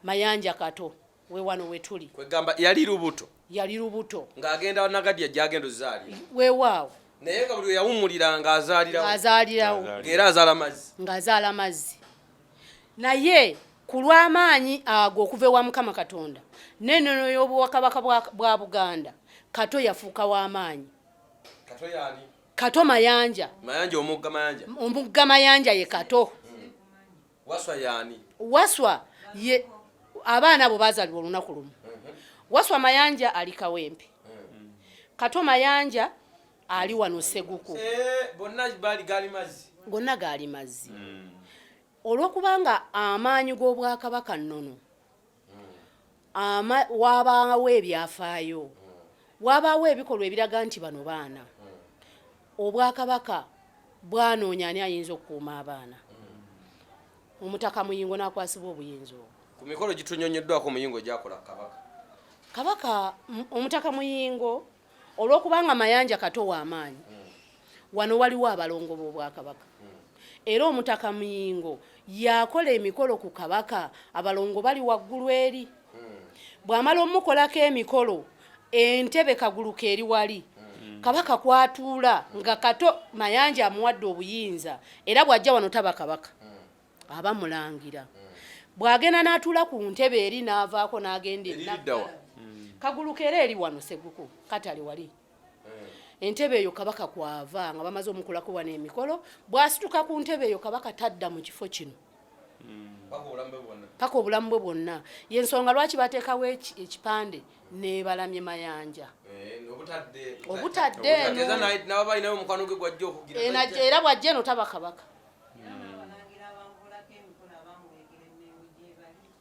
Mayanjja Kato we wano wetuli. Kwegamba yali lubuto ng'agenda wa Nagaddya gy'agenda ozaalira weewaawo naye nga buli yawummulira ng'azaalirawo ng'era azaala Mazzi. Naye ku lw'amaanyi ago okuva ewa Mukama Katonda n'ennono y'obwakabaka bwa Buganda Kato yafuuka w'amaanyi. Kato Mayanjja Omugga Mayanjja ye Kato. Waswa ye abaana abo baazaalibwa olunaku lumu. Waswa Mayanjja ali Kawempe. Kato Mayanjja ali wano Sseguku. Gonna gaali Mazzi. Olw'okubanga amaanyi g'Obwakabaka nnono wabaawo ebyafaayo wabaawo ebikolwa ebiraga nti bano baana Obwakabaka bwanoonya ani ayinza okukuuma abaana. Omutaka Muyingo n'akwasibwa obuyinza obwo. Ku mikolo gitunyonyeddwako Muyingo gyakola Kabaka Omutaka Muyingo olw'okubanga Mayanjja Kato w'amaanyi wano waliwo abalongo b'Obwakabaka era Omutaka Muyingo yakola emikolo ku Kabaka abalongo bali waggulu eri. Bw'amala omukolako emikolo entebe kaguluka eri wali Kabaka kwatuula nga Kato Mayanjja amuwadde obuyinza era bw'ajja wano taba Kabaka aba mulangira. Bw'agenda n'atuula ku ntebe eri n'avaako n'agenda kaguluka era eri wano Sseguku Katale wali entebe eyo Kabaka kwava nga bamaze omukulako wano emikolo bw'asituka ku ntebe eyo Kabaka tadda mu kifo kino paka obulamu bwe bwonna. Y'ensonga lwaki bateekawo ekipande nebalamye Mayanjja obutadde era bw'ajja eno taba Kabaka.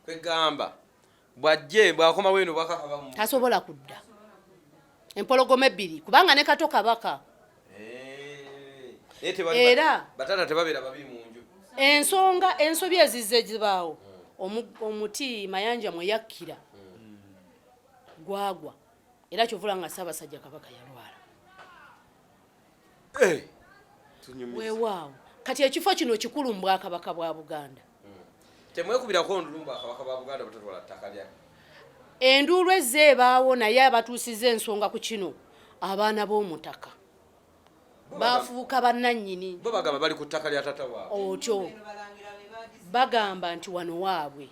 Kwegamba bw'ajje bw'akomawo eno bwakakaba tasobola kudda empologoma ebbiri kubanga ne Kato Kabaka era batata tebabeera babi mu nju. Ensonga ensobi ezizze zibaawo omuti Mayanjja mwe yakkira gwagwa era kyovula nga Ssaabasajja Kabaka yalwala. Weewaawo kati ekifo kino kikulu mu Bwakabaka bwa Buganda. Temwekubirako ndulu mu Bwakabaka bwa Buganda butatwala ttaka lya enduulu ezze ebaawo naye abatuusizza ensonga ku kino abaana b'Omutaka bafuuka bannannyini. Bo bagamba bali ku ttaka lya tata waabwe. Otyo bagamba nti wano waabwe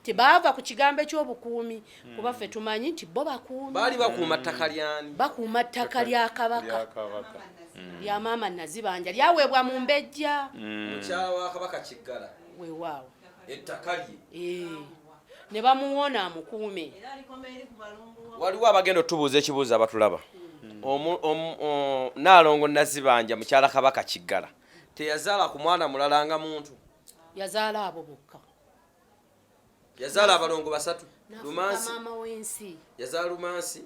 tebaava ku kigambo ekyobukuumi kuba ffe tumanyi nti bo bakuumi baali bakuuma ttaka lyani bakuuma ttaka lya kabaka lya maama Nazibanjja lyaweebwa mu Mbejja mukyala wa kabaka Kiggala weewaawo ettaka lye ne bamuwona amukuume. waliwo abagenda otubuuza ekibuuzo abatulaba Nalongo Nazibanjja mukyala kabaka Kiggala teyazaala ku mwana mulala nga muntu yazaala abo bokka yazaala abalongo basatu Lumansi maama w'ensi yazaala Lumansi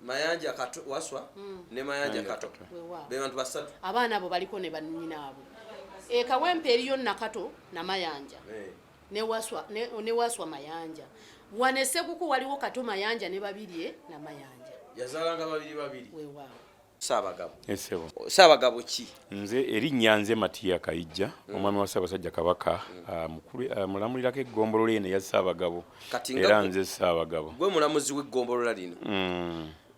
Mayanjja Kato Waswa ne Mayanjja Kato be bantu basatu abaana abo baliko ne bannyinaabwe Kawempe eriyo Nakato na Mayanjja ne Waswa Mayanjja wane Ssebuku waliwo Kato Mayanjja ne babiri na Mayanjja yazaalanga babiri weewaawo. Saabagabo Esebo Saabagabo ki nze erinnya nze Matiya Kayijja omwami wa Ssaabasajja Kabaka mulamulirako eggombolola eno ya Saabagabo era nze Saabagabo gwe mulamuzi w'eggombolola lino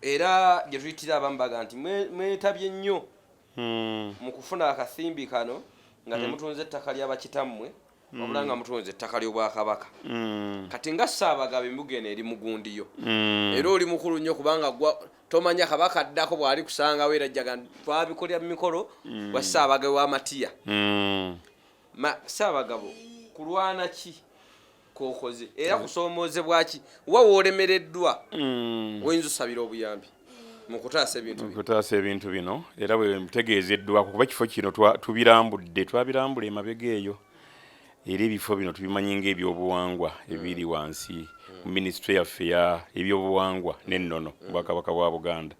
era gye tuyitira abamu baga nti mwetabye nnyo mu kufuna akasimbi kano nga temutunze ettaka ly'abakitammwe wabula nga mutunze ettaka ly'Obwakabaka kati nga Saabagabo embuga eno eri mugundiyo era oli mukulu nnyo kubanga tomanya kabaka addako bw'ali kusangawo era jjaga twabikolera mu mikolo gwa Saabagabo wa Matiya Saabagabo kulwana ki kokoze era kusoomozebwa ki wa woolemereddwa oyinza osabira obuyambi mu kutaasa ebintu bino era bwe mutegeezeddwa kuba kifo kino twabirambula emabega eyo era ebifo bino tubimanyi ng'ebyobuwangwa ebiri wansi mu minisitule yaffe ebyobuwangwa n'ennono Obwakabaka bwa Buganda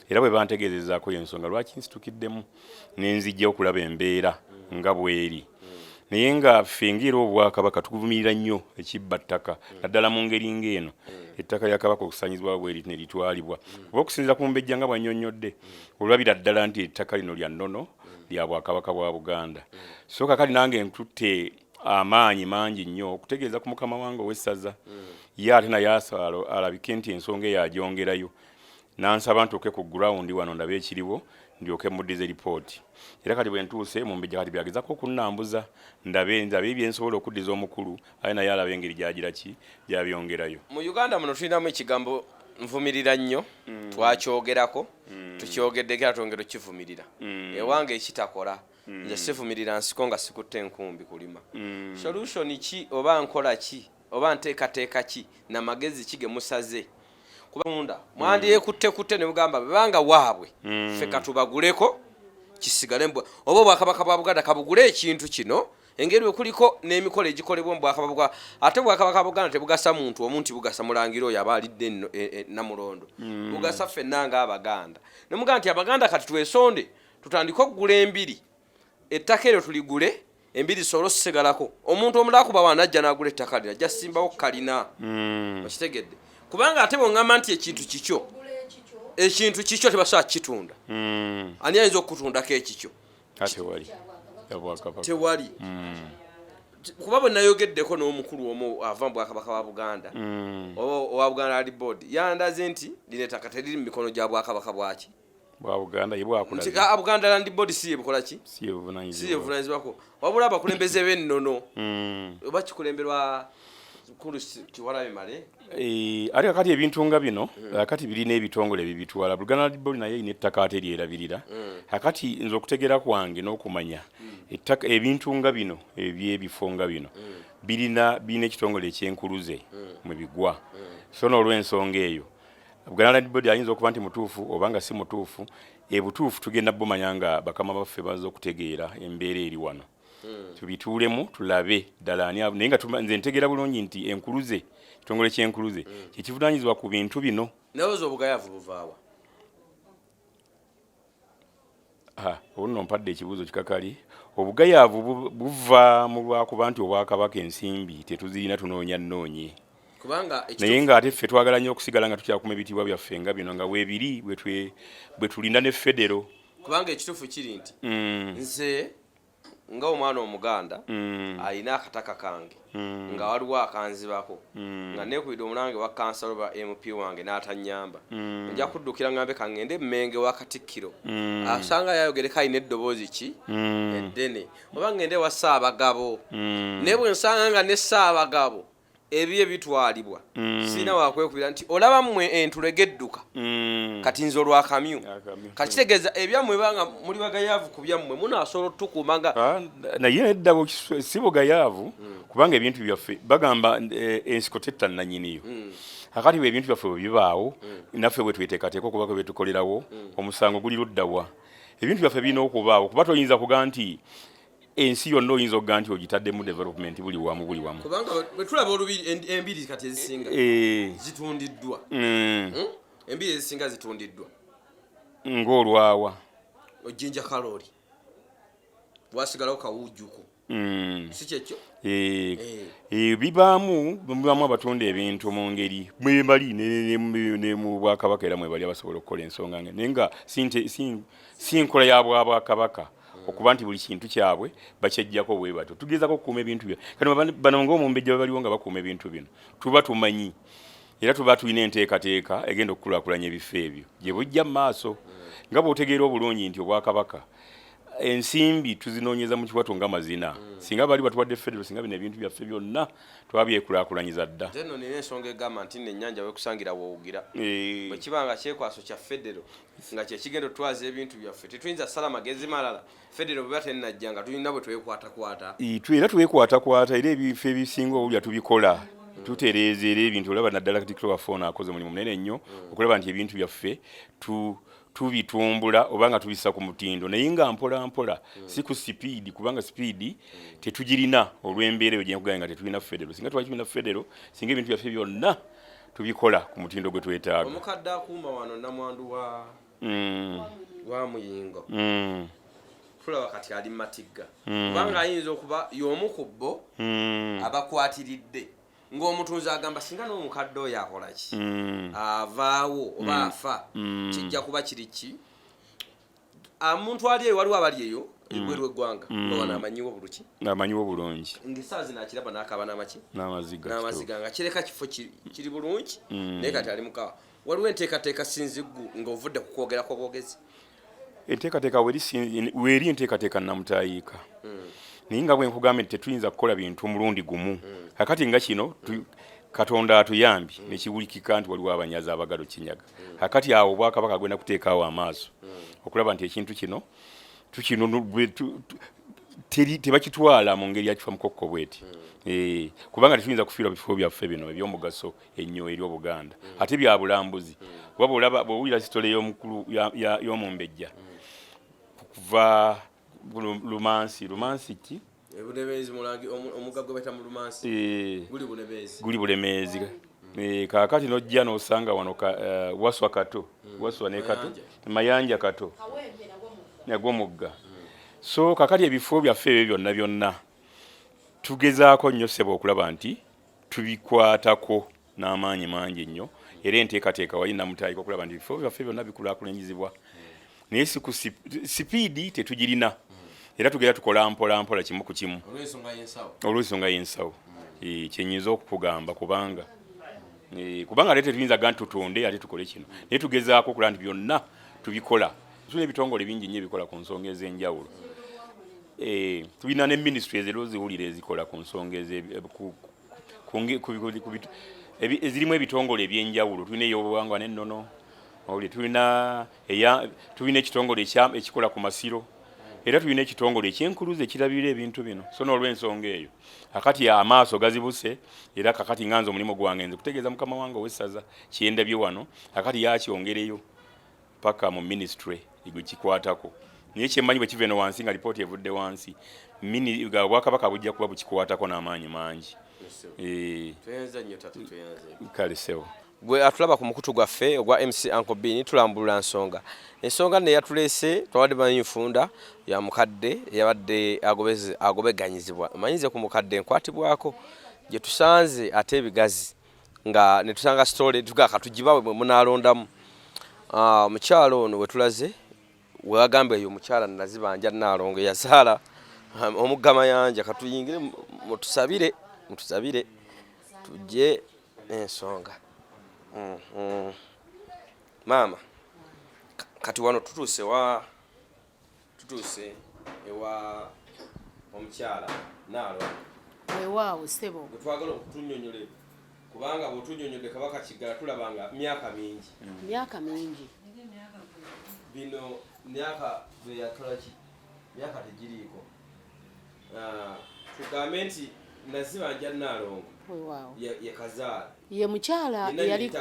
era bwe bantegeezezaako y'ensonga lwaki nsitukiddemu n'enzijja okulaba embeera nga bw'eri naye nga ffe ng'era Obwakabaka tuvumirira nnyo ekibbattaka naddala mu ngeri ng'eno ettaka lya Kabaka okusanyizibwa bweri ne litwalibwa oba okusinziira ku Mbejja nga bwannyonnyodde olabira ddala nti ettaka lino lya nnono lya Bwakabaka bwa Buganda so kakali nange ntutte amaanyi mangi nnyo okutegeeza ku mukama wange ow'essaza ye ate naye alabike nti ensonga eyo agyongerayo n'ansaba ntuuke ku gurawundi wano ndabe ekiriwo ndyoke muddize ripooti era kati bwe ntuuse mu Mbejja kati byagezako okunnambuza ndabe ebyensobola okuddiza omukulu aye naye alabe engeri gyagira ki gyabyongerayo. Mu Uganda muno tulinamu ekigambo nvumirira nnyo twakyogerako tukyogeddeko era twongera okivumirira ewange ekitakola nze sivumirira nsiko nga sikutte enkumbi kulima solution ki oba nkola ki oba nteekateeka ki namagezi ki ge musaze kubanga mwandyekutte ne mugamba bebanga waabwe ffe katubaguleko kisigale mbwa oba Obwakabaka bwa Buganda kabugule ekintu kino engeri bwe kuliko n'emikolo egikolebwa mu Bwakabaka ate Obwakabaka bwa Buganda tebugasa muntu omuntu bugasa mulangira oyo aba alidde Namulondo bugasa ffenna ng'Abaganda ne mugamba nti Abaganda kati twesonde tutandike okugula embiri ettaka eryo tuligule embiri solo sisegalako omuntu omulala kuba wanajja n'agula ettaka lino ajja simbawo kalina okitegedde kubanga ate bw'oŋŋamba nti ekintu kikyo tebasobola kitunda ani ayinza okutundako ekikyo tewali kuba bwe nayogeddeko n'omukulu omu ava mu Bwakabaka wa Buganda owa Buganda Land Board yandaze nti lino ettaka teriri mu mikono gya Bwakabaka bwaki bwa Buganda yebwakulaze Buganda Land Board si yebukola ki si yebuvunanyizibwako wabula abakulembeze b'ennono oba kikulemberwa kulu Kiwalabe Male ate kakati ebintu nga bino kakati birina ebitongole bibitwala Buganda Land Board naye ine ettaka ate lyerabirira kakati nze okutegera kwange n'okumanya ettaka ebintu nga bino ebyebifo nga bino birina ekitongole ekyenkuluze mwe bigwa so n'olw'ensonga eyo Buganda Land Board ayinza okuba nti mutuufu oba nga si mutuufu ebutuufu tugenda bumanya nga bakama baffe baza okutegeera embeera eri wano tubituulemu tulabe ddala ani naye nga nze ntegeera bulungi nti enkuluze kitongole ky'enkuluze kyekivunaanyizibwa ku bintu bino nawoza obugayaavu buvaawa olunno mpadde ekibuuzo kikakali obugayaavu buva mu lwakuba nti Obwakabaka ensimbi tetuzirina tunoonya nnoonye naye ng'ate ffe twagala nnyo okusigala nga tukyakuma ebitiibwa byaffe nga bino nga weebiri bwe tulinda ne federo kubanga ekituufu kiri nti nze nga omwana Omuganda alina akataka kange nga waliwo akanzibako nga neekubidde omulange wa kansalo ba MP wange n'atanyamba nja kuddukira ngambe kangende Mmenge wa Katikkiro asanga yayogereko alina eddoboozi ki eddene oba ngende wa Ssaabagabo naye bwe nsanga nga ne Ssaabagabo ebye bitwalibwa sina wakwekubira nti olaba mmwe entulegedduka kati nzo lwa kamyu kati kitegeeza ebyammwe banga muli bagayaavu ku byammwe munaasobola tukuumanga naye nedda si bugayaavu kubanga ebintu byaffe bagamba ensiko tetta nanyiniyo akati bwe ebintu byaffe bwe bibaawo naffe bwe tweteekateeka okuba kwe betukolerawo omusango guli luddawa ebintu byaffe birina okubaawo kuba toyinza kuga nti ensi yonna oyinza okuga nti ogitaddemu development buli wamu kubanga bwe tulaba olubiri embiri kati ezisinga zitundiddwa embiri ezisinga zitundiddwa ng'olwawa ojjinja kalori wasigalawo kawujjuko si kyekyo bibaamu abatunda ebintu mu ngeri mwebali ne mu bwakabaka era mwebali abasobola okukola ensonga naye nga si nkola ya bwakabaka okuba nti buli kintu kyabwe bakyejjako bwe bato tugezako okukuuma ebintu byo kati bano ng'omumbejja bwe baliwo nga bakuuma ebintu bino tuba tumanyi era tuba tulina enteekateeka egenda okukulaakulanya ebifo ebyo gye bujja mu maaso nga bw'otegeera obulungi nti obwakabaka ensimbi tuzinoonyeza mu kiwato nga mazina singa bali batuwadde federo singa bino ebintu byaffe byonna twabyekulaakulanyiza dda nno nina ensonga egamba nti n'ennyanja wekusangira woowugira bwe kiba nga kyekwaso kya federo nga kyekigenda otwaza ebintu byaffe tetuyinza sala magezi malala federo bwe batennajja nga tulina bwe twekwatakwata era twekwatakwata era ebifo ebisinga obulya tubikola tutereeza era ebintu olaba naddala katikiro waffe ono akoze mulimu munene nnyo okulaba nti ebintu byaffe tubitumbula obanga tubissa ku mutindo naye nga mpola si ku sipiidi kubanga sipiidi tetugirina olw'embeera eyo gyenkugaye nga tetulina federo singa twali tulina federo singa ebintu byaffe byonna tubikola ku mutindo gwe twetaaga omukadde akuuma wano namwandu wa muyingo tulaba kati ali matigga kubanga ayinza okuba y'omu ku bo abakwatiridde ng'omutunzi agamba singa n'omukadde oyo akola ki avaawo oba afa kijja kuba kiri ki omuntu ali eyo waliwo abali eyo ebweru eggwanga nga wano amanyiwo bulungi ng'essaawa zino akiraba n'akaaba n'amaki n'amaziga nga kireka kifo kiri bulungi naye kati ali mukawa waliwo enteekateeka sinziggu ng'ovudde ku kwogerako bwogezi enteekateeka weeri enteekateeka namutayiika naye nga bwe nkugambye nti tetuyinza kukola bintu mulundi gumu kakati nga kino katonda atuyambi nekiwulikika nti waliwo abanyazi abagalo kinyaga kakati awo obwakabaka agenda kuteekaawo amaaso okulaba nti ekintu kino tebakitwala mu ngeri yakifa mukokko bweti kubanga tetuyinza kufiirwa bifo byaffe bino ebyomugaso ennyo eri obuganda ate bya bulambuzi kuba bw'owulira sitole y'omumbejja kuva lumansi ki Bulemeezi mulangi omugga gwe beta mu Lumansi guli Bulemeezi kaakati nojja n'osanga wano waswa kato waswa ne kato Mayanjja kato nagwo mugga so kaakati ebifo byaffe ebyo byonna tugezaako nnyo ssebo okulaba nti tubikwatako n'amaanyi mangi nnyo era enteekateeka wali namutaayika okulaba nti ebifo byaffe byonna bikulaakulanyizibwa naye sipiidi tetugirina era tugera tukola mpola kimu ku kimu olw'ensonga y'ensawo kyenyinza okukugamba kubanga ate tetuyinza ga nti tutonde ate tukole kino naye tugezaako okulaba nti byonna tubikola tulina ebitongole bingi nnyo ebikola ku nsonga ez'enjawulo tulina ne ministries era oziwulira ezikola ku nsonga ezirimu ebitongole ebyenjawulo tulina ey'obuwangwa n'ennono tulina ekitongole ekikola ku masiro era tulina ekitongole ekyenkuluze ekirabirira ebintu bino so n'olw'ensonga eyo akati amaaso gazibuse era kakati nganza omulimu gwange nze kutegeeza mukama wange owessaza kyendabye wano akati yakyongereyo paka mu ministry egikikwatako naye kyemmanyi bwe kiva eno wansi nga lipooti evudde wansi obwakabaka bujja kuba bukikwatako n'amaanyi mangi kale sewo gwe atulaba ku mukutu gwaffe ogwa MC Uncle B tulambulula ensonga ne yatuleese twawadde Bamuntunda ya mukadde yabadde agobeganyizibwa manyinze ku mukadde nkwatibwako gye tusanze ate ebigazi nga ne tusanga story tugaka tugibawe mwe munalondamu mukyalo ono we tulaze weagamba eyo mukyala Nazibanjja Nalongo yazaala omugga Mayanjja katuyingire mutusabire tujje ensonga mama kati wano tutuse ewa omukyala Nalongo Weewaawo ssebo. Twagala okutunyonyole kubanga bw'otunyonyodde Kabaka Kiggala tulabanga myaka mingi. Myaka mingi. Bino myaka bwe yatolaki myaka tegiriiko. Tugambe nti Nazibanjja Nalongo. Weewaawo. Ye kazaala. Ye mukyala eyali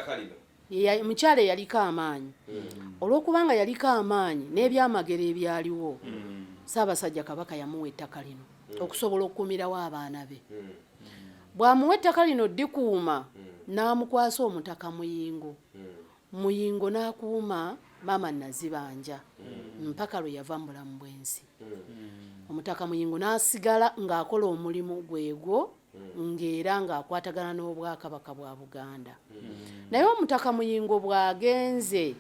yali mukyala eyaliko amaanyi. Olw'okubanga yaliko amaanyi n'ebyamagero ebyaliwo. Ssaabasajja Kabaka yamuwa ettaka lino okusobola okukuumirawo abaana be. Bw'amuwa ettaka lino ddikuuma n'amukwasa omutaka Muyingo. Muyingo n'akuuma maama Nazibanjja mpaka lwe yava mu bulamu bw'ensi. Omutaka Muyingo n'asigala ng'akola omulimu gwegwo ng'era ng'akwatagana n'Obwakabaka bwa Buganda. Naye omutaka Muyingo bw'agenze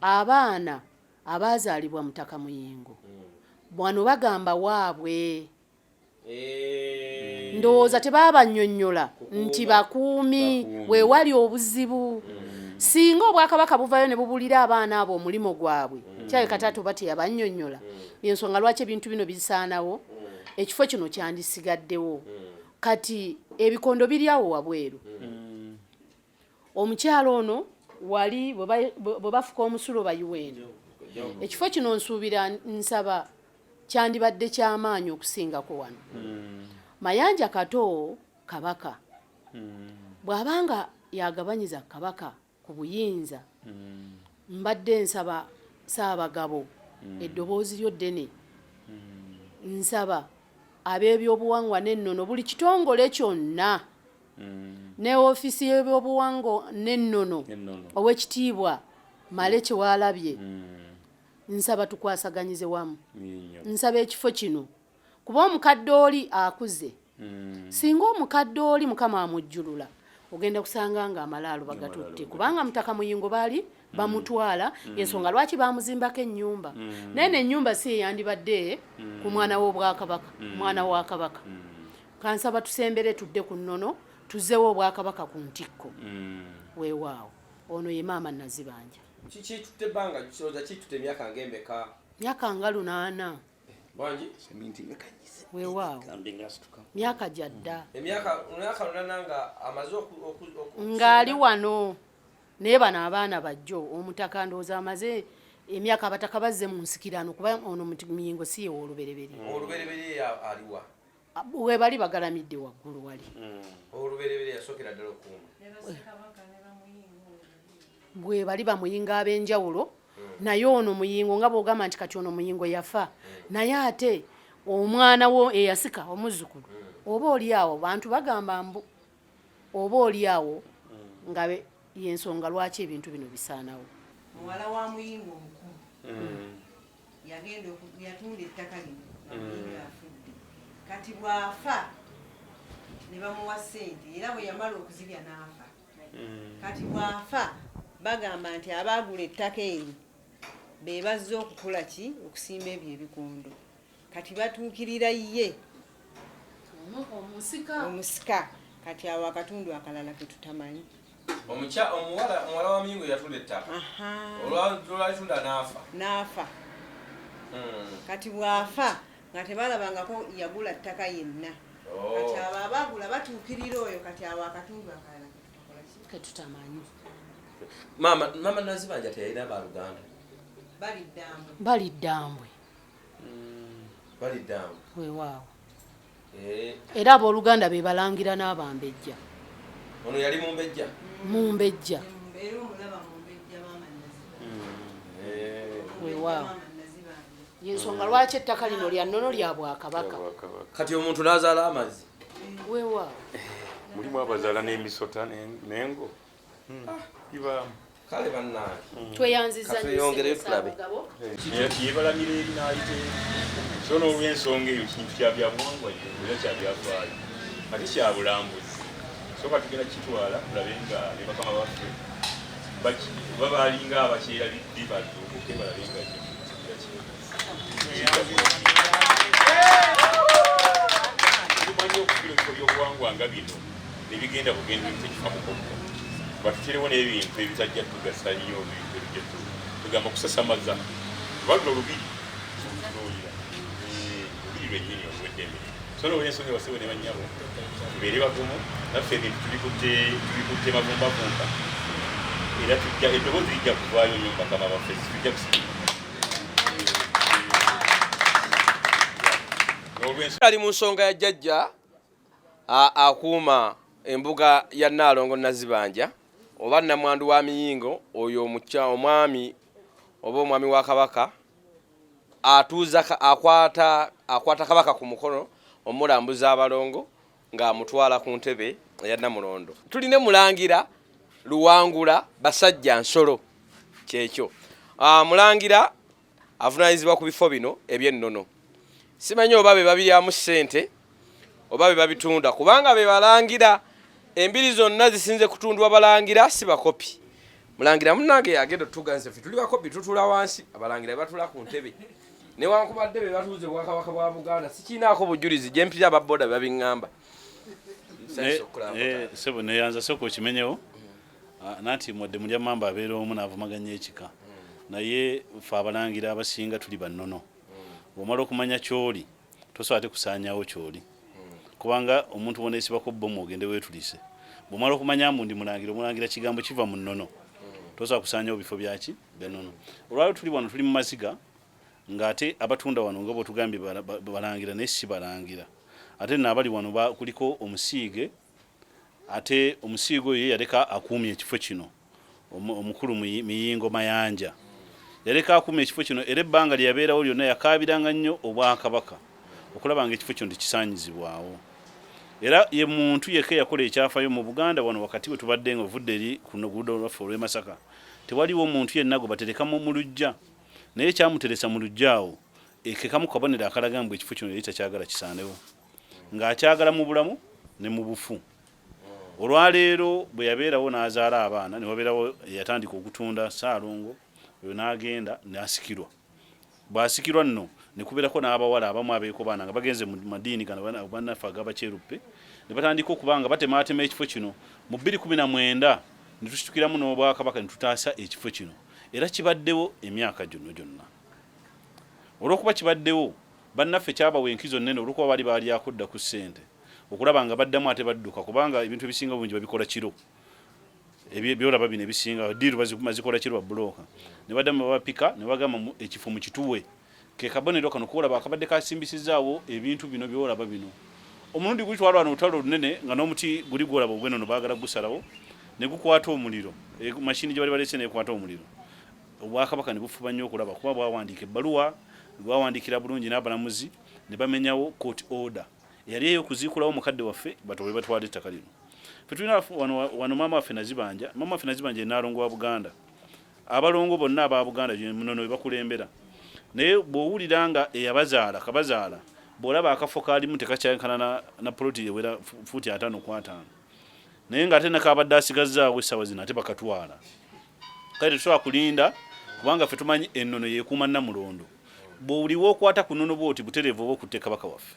abaana abaazaalibwa mutaka Muyingo bwano bagamba waabwe. Ndowooza tebaabanyonnyola nti bakuumi weewali obuzibu. Singa Obwakabaka buvayo ne bubulira abaana abo omulimo gwabwe kyaye kataata oba teyabannyonnyola. Y'ensonga lwaki ebintu bino bisaanawo ekifo kino kyandisigaddewo. Kati ebikondo biri awo wabweru. Omukyalo ono wali bwe bafuka omusulo bayiweeno. Ekifo kino nsuubira nsaba kyandibadde ky'amaanyi okusingako wano. Mayanjja kato Kabaka bw'abanga yagabanyiza Kabaka ku buyinza mbadde nsaba Ssaabagabo eddoboozi lyo ddene nsaba ab'ebyobuwangwa n'ennono buli kitongole kyonna ne ofiisi y'ebyobuwangwa n'ennono ow'ekitiibwa Male Kyewalabye nsaba tukwasaganyize wamu. Nsaba ekifo kino kuba omukadde oli akuze. Singa omukadde oli Mukama amujjulula ogenda kusanga nga amalaalo bagatutte kubanga mutaka Muyingo baali bamutwala y'ensonga lwaki baamuzimbako ennyumba. Naye n'ennyumba si eyandibadde ku mwana w'Obwakabaka, mwana wa Kabaka. Kansaba tusembere tudde ku nnono tuzzewo Obwakabaka ku ntikko. Weewaawo ono ye maama Nazibanjja. Kiki tutte banga kisoza kitutte myaka ngembeka? Myaka nga 8. Banji? Weewaawo. Myaka gyadda. Emyaka 8 nga amaze ng'ali wano. Naye bano abaana bajjo omutaka ndowooza amaze emyaka abataka bazze mu nsikirano kuba ono Muyingo si ye w'olubereberye. Olubereberye aliwa? We bali bagalamidde waggulu wali. Olubereberye yasookera ddala okuuma. Bwe bali bamuyinga ab'enjawulo naye ono Muyingo nga bw'ogamba nti kati ono Muyingo yafa naye ate omwana wo eyasika omuzzukulu oba oli awo bantu bagamba mbu oba oli awo nga y'ensonga lwaki ebintu bino bisaanawo. Muwala wa Muyingo omukulu yagenda yatunda ettaka lino Muyingo afudde kati bw'afa ne bamuwa ssente era bwe yamala okuzirya n'afa. Kati bw'afa bagamba nti abaagula ettaka eri be bazze okukola ki okusimba ebyo ebikondo kati batuukirira ye omusika kati awo akatundu akalala ke tutamanyi. Omuwala wa Muyingo yatunda ettaka olwalitunda n'afa. Kati bw'afa nga tebalabangako yagula ttaka yenna. Kati abo abaagula batuukirira oyo kati awo akatundu akalala ke tutamanyi. Maama Nazibanjja teyalina baluganda? Bali Ddambwe. Weewaawo. Era abooluganda be balangira n'Abambejja. Ono yali Mumbejja? Mumbejja. Era omulaba Mumbejja maama Nazibanjja. Weewaawo. Y'ensonga lwaki ettaka lino lya nnono lya Bwakabaka. Kati omuntu n'azaala amazzi? Weewaawo. Mulimu abazaala n'emisota n'engo. Kale bannange tweyanziza yebalamira ebinaayite so n'olw'ensonga eyo kintu kyabyabuwangwa era kyabyafaayo ate kyabulambuzi so katugenda kitwala tulabe nga ne bakama baffe babalinga abakyerabidde badduuke balabe nga tumanyi okufira ebifo by'obuwangwa nga bino nebigenda bugenda tekifa mukokko batuterewo n'ebintu ebitajja tugasa nnyo ebintu ebijja tugamba kusasamaza kubanga olubiri lwennyini olw'eddembe solo wenso ne wasiwe ne banyabo beri bagumu naffe tulikutte mavumba era tujja eddoboozi lijja kuvaayo nnyo bakama baffe tujja ali mu nsonga ya jjajja akuuma embuga ya Nalongo Nazibanjja oba namwandu wa miyingo oyo omwami oba omwami wa Kabaka atuuza akwata Kabaka ku mukono omulambuza abalongo ng'amutwala ku ntebe eya Namulondo. Tuline Mulangira Luwangula basajja nsolo kyekyo. Mulangira avunaanyizibwa ku bifo bino eby'ennono. Simanyi oba be babiryamu ssente oba be babitunda kubanga be balangira embiri zonna zisinze kutundwa balangira si bakopi. Mulangira munnange yagenda tuganze ffe tuli bakopi tutula wansi abalangira batula ku ntebe. Newankubadde be batuuze Bwakabaka bwa Buganda sikiinaako bujulizi gye mpira ababboda babiŋŋamba. Sebo neyanza soko kimenyewo nanti modde mulya mamba abeera omu n'avumaganya ekika naye ffe abalangira abasinga tuli bannono. Bw'omala okumanya kyoli tosobola ate kusaanyawo kyoli kubanga omuntu wona esibako bbomu ogende weetulise. Bw'omala okumanya mbu ndi mulangira kigambo kiva mu nnono tosobola kusaanyawo bifo byaki byannono. Olwaliro tuli wano tuli mu maziga ng'ate abatunda wano nga bwetugambye balangira naye si balangira ate n'abali wano kuliko omusiige ate omusiige oyo yaleka akuumye ekifo kino omukulu Miyingo Mayanjja yaleka akuumye ekifo kino era ebbanga lye yabeerawo lyonna yakaabiranga nnyo Obwakabaka okulaba nga ekifo kino tekisaanyizibwawo era ye muntu yekka yakola ekyafaayo mu Buganda wano wakati we tubadde nga ovudde eri ku luguudo lwaffe olw'e Masaka tewaliwo omuntu yenna gwe baterekamu mu luggya naye kyamuteresa mu luggya awo ekekamu kabonero akalaga mbu ekifo kino yali takyagala kisaanewo ng'akyagala mu bulamu ne mu bufu. Olwaleero bwe yabeerawo n'azaala abaana ne wabeerawo yatandika okutunda Ssaalongo oyo n'agenda n'asikirwa. Bw'asikirwa nno ne kubeerako n'abawala abamu abeeko baana nga bagenze mu madiini gano bannaffe ag'Abakyeruppe ne batandika okuba nga batemaatema ekifo kino mu 2019 ne tukitukiramu n'Obwakabaka ne tutaasa ekifo kino era kibaddewo emyaka gyonna. Olw'okuba kibaddewo bannaffe kyabawa enkizo nnene olw'okuba bali balyakudda ku ssente okulaba nga baddamu ate badduka kubanga ebintu ebisinga bungi babikola kiro byolaba bino ebisinga diiru bazikola kiro babulooka ne baddamu babapika ne bagamba ekifo mu kituwe ke kabonero kano kuolaba akabadde kasimbisizaawo ebintu bino byolaba bino omulundi gulitwalwa n'olutalo lunene nga n'omuti guli gwolaba ogw'ennono baagala gusalawo ne gukwata omuliro mashini gye bali balese neekwata omuliro. Obwakabaka ne bufuba nnyo okulaba kuba bwawandiika ebbaluwa bwawandiikira bulungi n'abalamuzi ne bamenyawo court order yali ey'okuziikulawo mukadde waffe batole batwala ettaka lino. Ffe tulina wano maama waffe Nazibanjja ye Nalongo wa Buganda abalongo bonna aba Buganda munono we bakulembera naye bw'owulira nga eyabazaala kabazaala bw'olaba akafo kaalimu tekakyankana na poloti ewera fuuti 5 ku 5 naye ng'ate nakabadde asigazzaawo essaawa zino ate bakatwala kale tetusobola kulinda kubanga ffe tumanyi ennono yeekuuma Namulondo. Bw'oliwo okwata ku nnono bw'oti butereevu oba okutte Kabaka waffe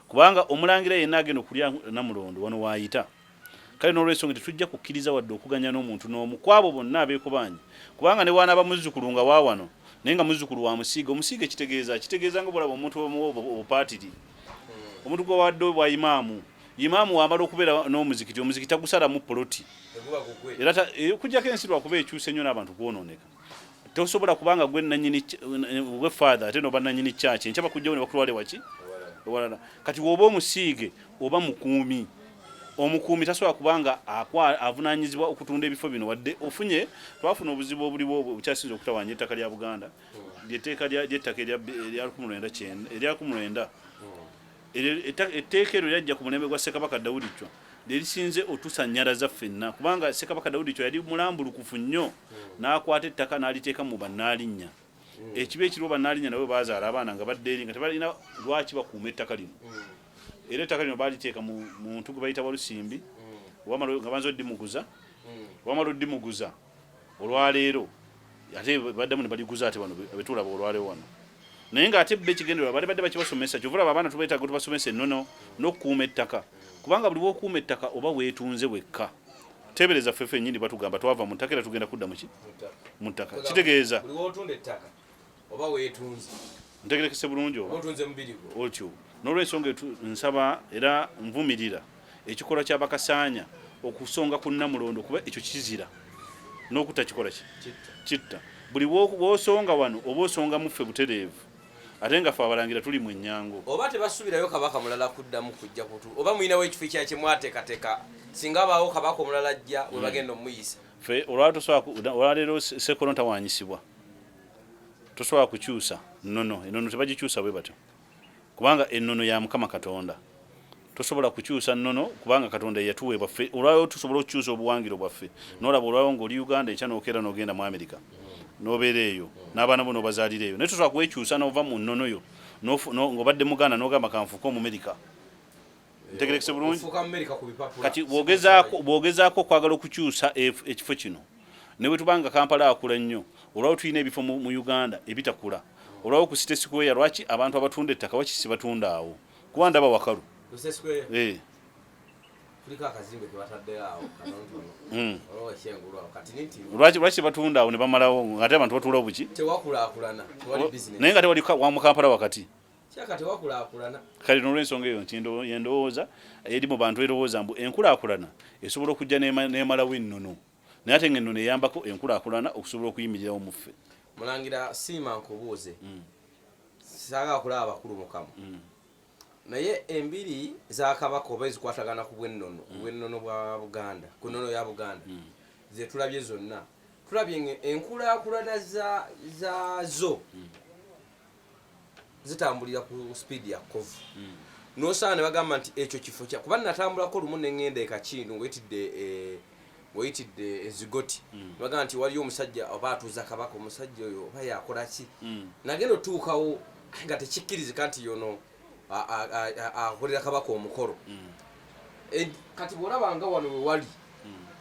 kubanga omulangira yenna agenda okulya Namulondo wano waayita kale n'olw'ensonga tetujja kukkiriza wadde okuganya n'omuntu n'omu kwabo bonna abeeko kubanga ne wanaaba muzzukulu nga wa wano naye nga muzzukulu wa omusiige kitegeeza nga bwolaba omuntu obupaatiri omuntu gwe wadde bwa imaamu wamala okubeera n'omuzikiti omuzikiti tagusalamu poloti era kujjako ensi lwakuba ekyuse nnyo n'abantu kwonooneka tosobola kubanga gwe father ate noba nanyini kyaki enkyaba kujjawo ne bakulwale waki kati woba omusiige oba omukuumi tasobola kubanga avunaanyizibwa okutunda ebifo bino wadde ofunye twafuna obuzibu obuliwo bukyasinza okutawaanya ettaka lya Buganda lyetteeka ly'ettaka erya 19 etteeka eryo lyajja ku mulembe gwa Ssekabaka Dawudi Chwa lerisinze otusanyalaza ffenna kubanga Ssekabaka Dawudi Chwa yali mulambulukufu nnyo n'akwata ettaka n'aliteeka mu bannaalinnya ekiba ekiriwo bannaalinnya nabo bazaala abaana nga badde eri nga tebalina lwaki bakuuma ettaka lino era ettaka lino baliteeka mu muntu gwe bayita Walusimbi nga banza oddimuguza olwaleero ate baddemu ne baliguza ate bano betulaba olwaleero wano naye ng'ate bbe ekigendererwa bali badde bakibasomesa kyovulaba abaana tubeetaaga tubasomesa ennono n'okukuuma ettaka kubanga buli bw'okuuma ettaka oba weetunze wekka tebereza ffefe ennyini batugamba twava mu ttaka era tugenda kudda mu ttaka kitegeeza buli w'otunda ettaka oba weetunze ntegerekese bulungi oba otunze mubiri otyo n'olwensonga nsaba era nvumirira ekikolwa ky'abakasaanya okusonga ku Namulondo kuba ekyo kizira n'okutakikola kitta buli w'osonga wano oba osonga muffe butereevu ate nga ffe abalangira tuli mu ennyango oba tebasuubirayo kabaka mulala kuddamu kujja kutu oba mulinawo ekifo kya kimwateekateeka singa abaawo kabaka omulala ajja we bagenda omuyisa ffe olwaleero sekolo ntawanyisibwa tosobola kukyusa ennono tebagikyusa bwe batyo kubanga ennono ya Mukama Katonda tosobola kukyusa nnono kubanga Katonda yatuwe baffe olwayo tusobola okukyusa obuwangiro bwaffe n'olaba olwayo ng'oli Uganda ekya n'okeera n'ogenda mu America n'obeera eyo n'abaana bo n'obazaalira eyo naye tosobola kwekyusa n'ova mu nnono yo ng'obadde Muganda n'ogamba kanfuuka Omumerika ntegerekese bulungi kati bw'ogezaako okwagala okukyusa ekifo kino ne bwe tubanga Kampala akula nnyo olwawo tulina ebifo mu Uganda ebitakula olwawo ku City Square lwaki abantu abatunda ettaka wakisi batunda awo kuba ndaba wakalu lwaki batunda awo ne bamalawo ate abantu batula buki naye nga tewali wa mu Kampala wakati kale n'olwensonga eyo nti yendowooza eri mu bantu erowooza mbu enkulaakulana esobola okujja n'emalawo ennono naye ate ng'ennono eyambako enkulaakulana okusobola okuyimirirawo mu ffe Mulangira siima nkubuuze saagala kulaba abakulu Mukama naye embiri za kabaka oba ezikwatagana ku bwennono bwa Buganda ku nnono ya Buganda ze tulabye zonna tulabye enkulaakulana zaazo zitambulira ku speed ya kovu n'osaana ne bagamba nti ekyo kifo kya kuba natambulako lumu n'engenda ekakindu ng'oyitidde ezigoti bagamba nti waliyo omusajja oba atuuza kabaka omusajja oyo oba yakola ki nagenda otuukawo nga tekikkirizika nti yono akolera kabaka omukolo kati bw'olabanga wano we wali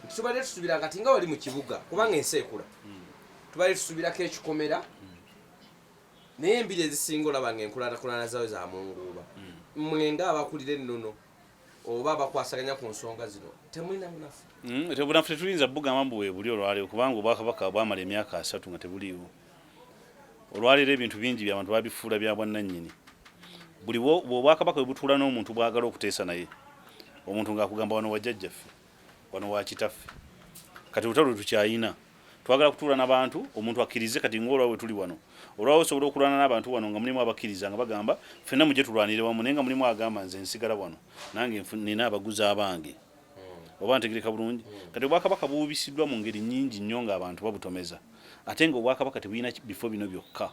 nti tubadde tusubira kati nga wali mu kibuga kubanga ensi ekula tubadde tusubirako ekikomera naye embiri ezisinga olaba ng'enkulaakulana zawe za munguuba mwenga abakulira ennono oba abakwasaganya ku nsonga zino temulina bunafu tebunafu tetulinza bugamba mbu weebuli olwaleero kubanga obwakabaka bwamala emyaka 3 nga tebuliiwo olwaleero ebintu bingi byabantu babifuula bya bwannannyini buli obwakabaka bwe butuula n'omuntu bwagala okuteesa naye omuntu ng'akugamba wano wajjajjaffe wano wakitaffe kati olutalo lwe tukyayina twagala kutuula n'abantu omuntu akkirize kati ng'olwawo we tuli wano olwawo osobola okulwana n'abantu wano nga mulimu abakkiriza nga bagamba ffenna mujje tulwanire wamu naye nga mulimu agamba nze nsigala wano nange nina abaguzi abange oba ntegereka bulungi kati obwakabaka buubisiddwa mu ngeri nnyingi nnyo ng'abantu babutomeza ate ng'obwakabaka tebulina bifo bino byokka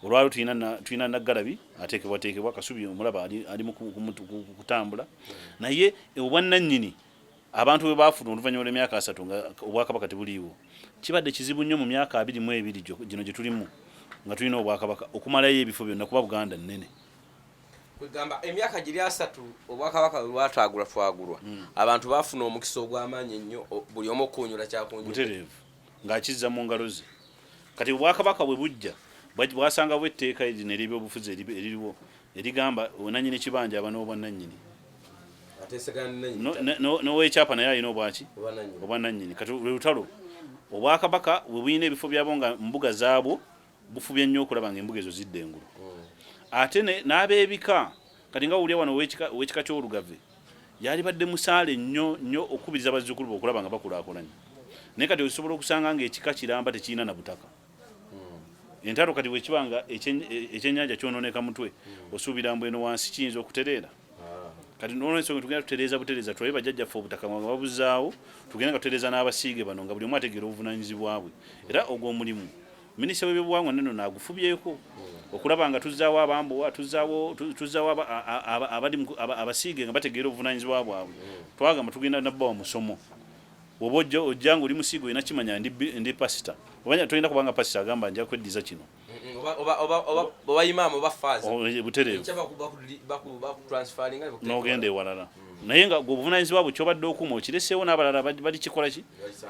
olwalo tulina Naggalabi ateekebwateekebwa Kasubi omulaba ali mu kutambula naye obwannannyini abantu bwe baafuna oluvannyuma lw'emyaka 3 nga obwakabaka tebuliiwo kibadde kizibu nnyo mu myaka 22 gino gye tulimu nga tulina obwakabaka okumalayo ebifo byonna kuba Buganda nnene kwegamba emyaka giri 3 obwakabaka bwe bwatwagulwa abantu baafuna omukisa ogw'amaanyi ennyo buli omu okunyula kyakunyula butereevu ng'akizza mu ngalo ze kati obwakabaka bwe bujja bwasanga bw'etteeka erino ery'ebyobufuzi eririwo erigamba onannyini kibanja aba n'obwannannyini n'oweekyapa naye alina obwaki obwannannyini kati lutalo obwakabaka bwe bulina ebifo byabo nga mbuga zaabwo bufubye nnyo okulaba ng'embuga ezo zidda engulu ate n'ab'ebika kati nga wulya wano ow'ekika ky'Olugave yali badde musaale nnyo okubiriza bazzukulu be okulaba nga bakulaakulanye naye kati osobola okusanga ng'ekika kiramba tekirina na butaka entalo kati bwekibanga ekyennyanja kyonooneka mutwe osuubira mbu eno wansi kiyinza okutereera kati n'olwensonga tugenda tutereeza butereeza tulabe bajjajjaffe obutaka nga babuzaawo tugenda nga tutereeza n'abasiige bano nga buli omu ategeera obuvunaanyizibwa bwe era ogwo omulimu minisita w'ebyobuwangwa neno naagufubyeko okulaba nga tuzzaawo abambowa tuzzaawo abasiige nga bategeera obuvunaanyizibwa bwabwe twagamba tugenda nabbawa musomo oba ojja nga oli musiige olina kimanya ndi pasita obanya tolina kubanga pasita agamba nja kweddiza kino oba imaamu oba faaza butereevu n'ogenda ewalala naye nga obuvunaanyizibwa bwe kyobadde okuma okireseewo n'abalala balikikola ki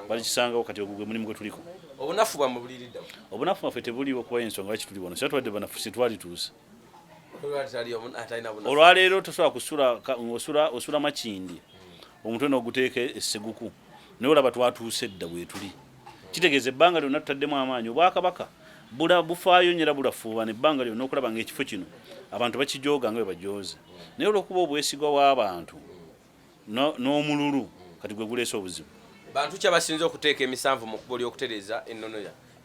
balikisangawo kati ogwo gwe mulimu gwe tuliko obunafu bwammwe buliiriddawo obunafu bwaffe tebuliiwo kuba ensonga lwaki tuli wano sitwabadde banafu sitwalituuse olwaleero tosobola osula makindi omutwe n'oguteeka esseguku naye olaba twatuuse edda bwe tuli kitegeeza ebbanga lyonna tutaddemu amaanyi obwakabaka bula bufaayo nyera bulafuuba nebbanga lyonna okulaba ng'ekifo kino abantu bakijooga nga bwe bajooze naye olw'okuba obwesigwa w'abantu n'omululu kati gwe guleese obuzibu bantu kyabasinza okuteeka emisanvu mu kubo ly'okutereeza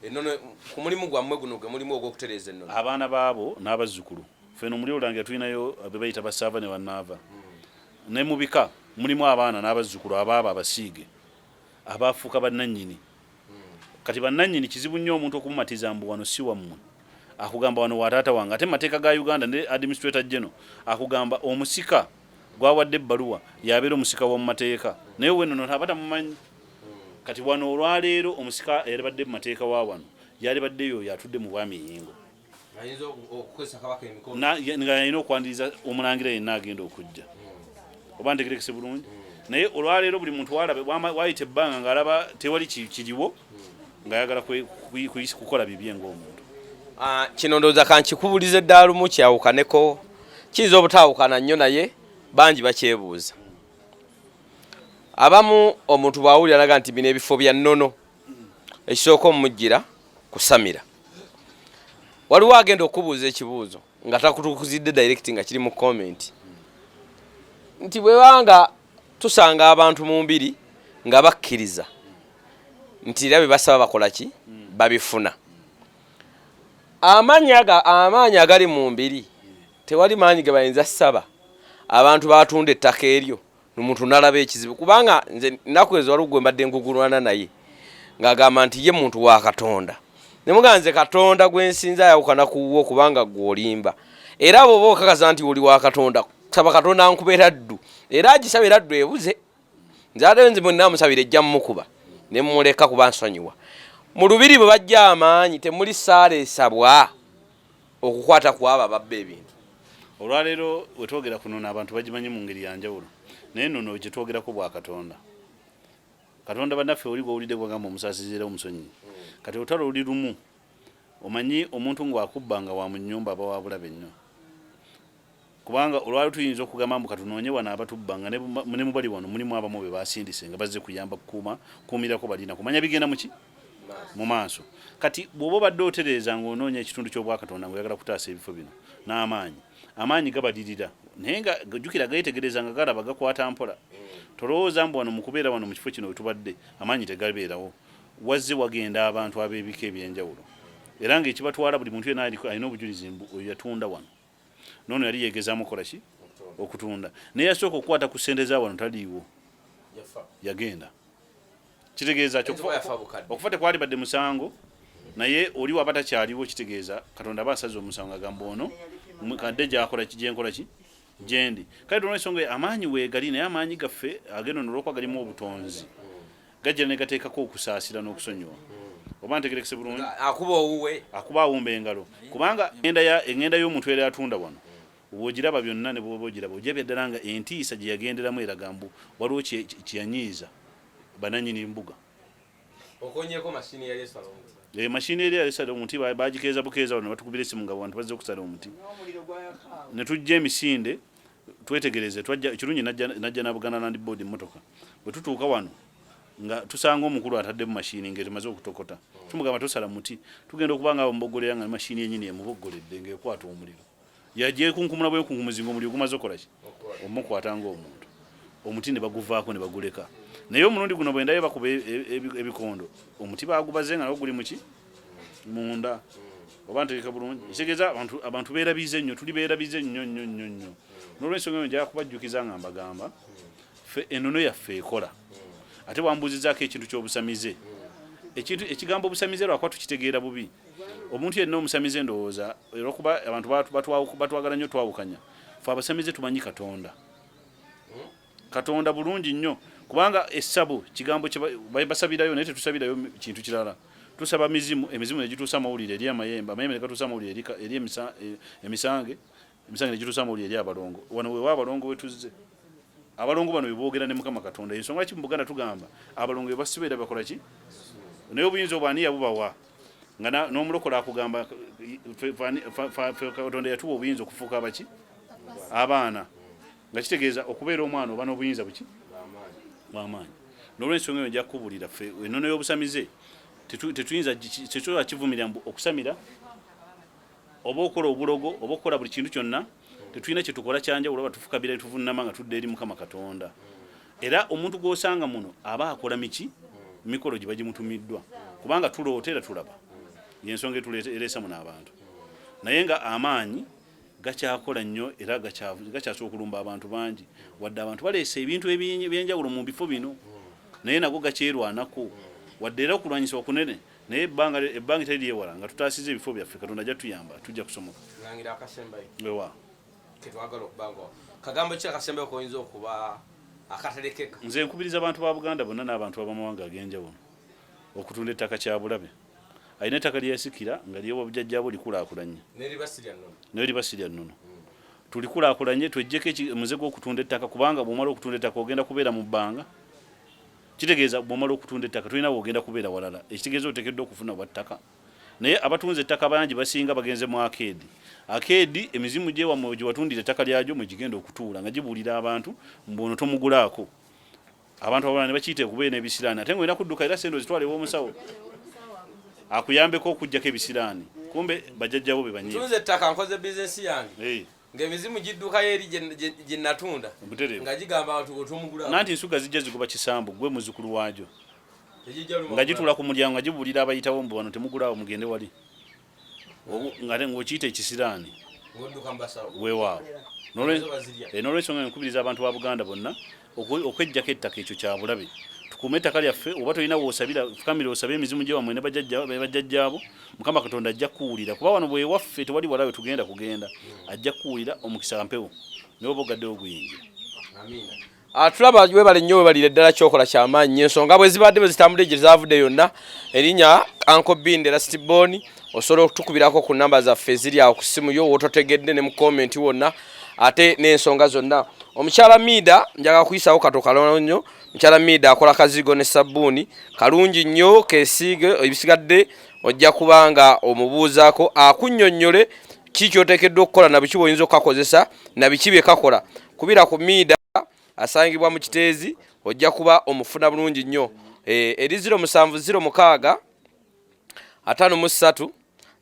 ennono ku mulimu gwammwe guno gwe mulimu ogw'okutereeza ennono abaana baabo n'abazzukulu feno muli olangira tulinayo be bayita basaava ne bannaava ne mu bika mulimu abaana n'abazzukulu abaabo abasiige abaafuuka bannannyini kati bannannyini kizibu nnyo omuntu okumumatiza mbu wano si wammwe akugamba wano wataata wange ate mateeka ga Uganda ne administrator general akugamba omusika gwawadde ebbaluwa yabeera omusika w'omu mateeka naye wennono tabatamumanyi kati wano olwaleero omusika yalibadde mu mateeka wa wano yalibaddeyo yatudde mu bwami yingo nga yalina okwandiriza omulangira yenna agenda okujja oba ntegerekese bulungi naye olwaleero buli muntu wayita ebbanga ng'alaba tewali kiriwo ng'ayagala kukola bibye ng'omuntu kino ndowooza kankikubuliza eddalumu kyawukaneko kiyinza obutaawukana nnyo naye bangi bakyebuuza abamu omuntu bw'awulira alaga nti bino ebifo bya nnono ekisooka omumujjira kusamira waliwo agenda okubuuza ekibuuzo nga takutukuzidde direct nga kiri mu comment nti bwebanga tusanga abantu mu mbiri nga bakkiriza nti era bye basaba bakola ki babifuna amaanyi agali mu mbiri tewali maanyi ge bayinza saba abantu batunda ettaka eryo nomuntu nalaba ekizibu kubanga nze nnaku ezo waliwo gwe mbadde nkugulwana naye ng'agamba nti ye muntu wa Katonda ne muganze Katonda gwensinza yawukana kuwo kubanga gwolimba era bw'oba okakaza nti oli wa Katonda saba Katonda ankubeera ddu era agisabira ddu ebuze nze ate nze bonna amusabira ejja mmukuba ne mmuleka kuba nsonyiwa mu lubiri bwe bajja amaanyi temuli saala esabwa okukwata kwabo ababba ebintu olwaleero wetwogera kuno abantu bagimanyi mu ngeri yanjawulo naye nno gye twogerako bwa Katonda Katonda bannaffe oli gw'owulidde gwagamba omusaasizira omusonyi kati olutalo luli lumu omanyi omuntu ng'akubbanga wa mu nnyumba aba wa bulabe nnyo kubanga olwali tuyinza okugamba mbu katunoonye wano abatubbanga ne mubali wano mulimu abamu be basindise nga bazze kuyamba kuumirako balina kumanya bigenda muki mu maaso kati bw'oba obadde otereeza ng'onoonya ekitundu ky'obwakatonda ng'oyagala kutaasa ebifo bino n'amaanyi gabalirira naye nga gajjukira geetegereza nga galaba gakwata mpola tolowooza mbu wano mu kubeera wano mu kifo kino wetubadde amaanyi tegabeerawo wazze wagenda abantu ab'ebika ebyenjawulo era ng'ekibatwala buli muntu yenna alina obujulizi mbu oyo yatunda wano noono yali yeegezaamu kola ki okutunda naye yasooka okukwata ku ssente za wano taliiwo yagenda kitegeeza okufa tekwali badde musango naye oli waba takyaliwo kitegeeza Katonda aba asaze omusango agamba ono kadde gyakola gyenkola ki gyendi kale olw'ensonga amaanyi weegali naye amaanyi gaffe agenda olw'okuba galimu obutonzi gajja ne gateekako okusaasira n'okusonyiwa oba ntegerekese bulungi akuba awumba engalo kubanga engenda y'omuntu era yatunda wano bw'ogiraba byonna ne bw'oba ogiraba ojjabya ddala nga entiisa gye yagenderamu eraga mbu waliwo kyeyanyiiza bananyini mbuga okonyeko mashini yali esala omuti mashini yali esala omuti bagikeeza bukeeza wano batukubira essimu nga bantu bazze okusala omuti ne tujja emisinde twetegereze ekirungi najja n'Abuganda Land Board emmotoka bwe tutuuka wano nga tusanga omukulu atadde mu mashini ng'emaze okutokota tumugamba tosala muti tugenda okuba nga bamuboggolera nga mashini yennyini emuboggoledde ng'ekwata omuliro yajekunkumula bwenkungumuzi ng'omuliro gumaze okola ki omukwata ng'omuntu omuti ne baguvaako ne baguleka naye omulundi guno bwe ndaye bakuba ebikondo omuti bagubaze nga guli muki munda oba ntegeka bulungi kitegeeza abantu beerabize nnyo tuli beerabize nnyo nnyo nnyo nnyo n'olwensonga eyo njala kubajjukiza nga mbagamba ffe ennono yaffe ekola ate wambuuzizaako ekintu ky'obusamize ekigambo obusamize lwakuba tukitegeera bubi omuntu yenna omusamize ndowooza olwokuba abantu batwagala nnyo twawukanya fe abasamize tumanyi Katonda bulungi nnyo kubanga essabo kigambo basabirayo naye tetusabirayo kintu kirala tusaba emizimu negituusa amawulire eri amayembe ne gatuusa amawulire eri emisange negituusa amawulire eri abalongo wano wewa abalongo wetuzze abalongo bano beboogera ne Mukama Katonda ensonga ki mu Buganda tugamba abalongo bebasibeera bakola ki naye obuyinza obwani yabubawa nga n'omulokola akugamba Katonda yatuwa obuyinza okufuuka abaki abaana nga kitegeeza okubeera omwana oba n'obuyinza buki bw'amaanyi n'olwensonga eyo nja kukubulira ffe ennono y'obusamize tetuyinza tetusobola kivumirira okusamira oba okola obulogo oba okola buli kintu kyonna tetulina kyetukola kyanjawulo oba tufukabira tuvunama nga tudde eri Mukama Katonda. Era omuntu gw'osanga muno aba akola mikolo gye bagimutumiddwa kubanga tulootera tulaba yensonga etuleesa muno abantu naye nga amaanyi gakyakola nnyo era gakyasobola okulumba abantu bangi wadde abantu baleese ebintu ebyenjawulo mu bifo bino naye nago gakyerwanako wadde era okulwanyisa okunene naye ebbanga teriyewala nga tutaasiza ebifo byaffe Katonda ajja tuyamba tujja kusomoka. Ewa kagambo ki akasembayo koyinza okuba akaterekeka? Nze nkubiriza abantu ba Buganda bonna n'abantu ab'amawanga ag'enjawulo okutunda ettaka kya bulabe. Ayina ettaka lyesikira nga lyewa bujjajjaabo likulaakulanye n'eribasirya nnono tulikulaakulanye twejjeko omuze gw'okutunda ettaka kubanga bw'omala okutunda ettaka ogenda kubeera mu bbanga kitegeeza bw'omala okutunda ettaka tulina bw'ogenda kubeera walala ekitegeeza oteekeddwa okufuna bwa ttaka naye abatunze ettaka bangi basinga bagenze mu akeedi emizimu gyewammwe gye watundira ettaka lyagyo mwe gigenda okutuula nga gibuulira abantu mbuono tomugulaako abantu abalala ne bakiyita okubeera n'ebisiraani ate ng'olina kudduka era sente ozitwala ew'omusawo akuyambeko okuggyako ebisiraani kumbe bajjajjabo be banyiivu. Tunze ettaka nkoze bizinesi yange ng'emizimu giddukayo eri gye natunda nga gigamba abantu otomugulaako nanti ensuga zijja ziguba kisambu gwe muzzukulu waagyo nga gituula ku mulyango nga gibuulira abayitawo mbu wano temugulaawo mugende wali ng'okiyita ekisiraani weewaawo. N'olwensonga nkubiriza abantu ba Buganda bonna okweggyako ettaka ekyo kya bulabe tukuume ettaka lyaffe oba tolina woosabira fukamire osabe emizimu gyewammwe ne bajjajjaabo Mukama Katonda ajja kuwulira kuba wano bwe waffe tewali walawe tugenda ajja kuwulira omukisa mpewo naye oba ogaddewo guyingira. Tulaba webale nnyo webalire ddala kyokola kyamaanyi ensonga bwe zibadde bwe zitambudde gye zaavudde yonna erinnya Uncle Binde Lastborn osobola okutukubirako ku namba zaffe ziri awo ku ssimu yo wototegedde ne mu komenti wonna ate n'ensonga zonna. Omukyala Mida njaga kuyisaawo kato kalonyo Mukyala Mida akola kazigo ne sabbuuni kalungi nnyo keesiige ebisigadde ojja kubanga omubuuzaako akunnyonnyole ki ky'oteekeddwa okukola na biki bw'oyinza okukakozesa na biki bye kakola kubira ku Mida asangibwa mu Kiteezi ojja kuba omufuna bulungi nnyo. Eri 0706 53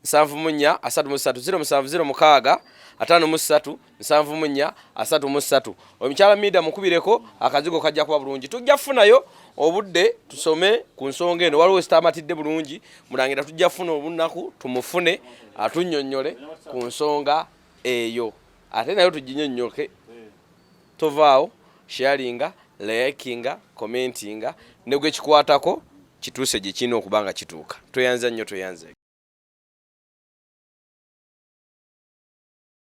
74 33 0706 53 74 Omukyala Mida mukubireko akazigo kajja kuba bulungi. Tujja funayo obudde tusome ku nsonga eno waliwo sitamatidde bulungi mulangira tujja funa obunaku tumufune atunnyonnyole ku nsonga eyo ate nayo tuginnyonnyoke tovaawo sharinga likinga commentinga ne gwe kikwatako kituuse gye kino okubanga kituuka. Toyanza nnyo toyanze.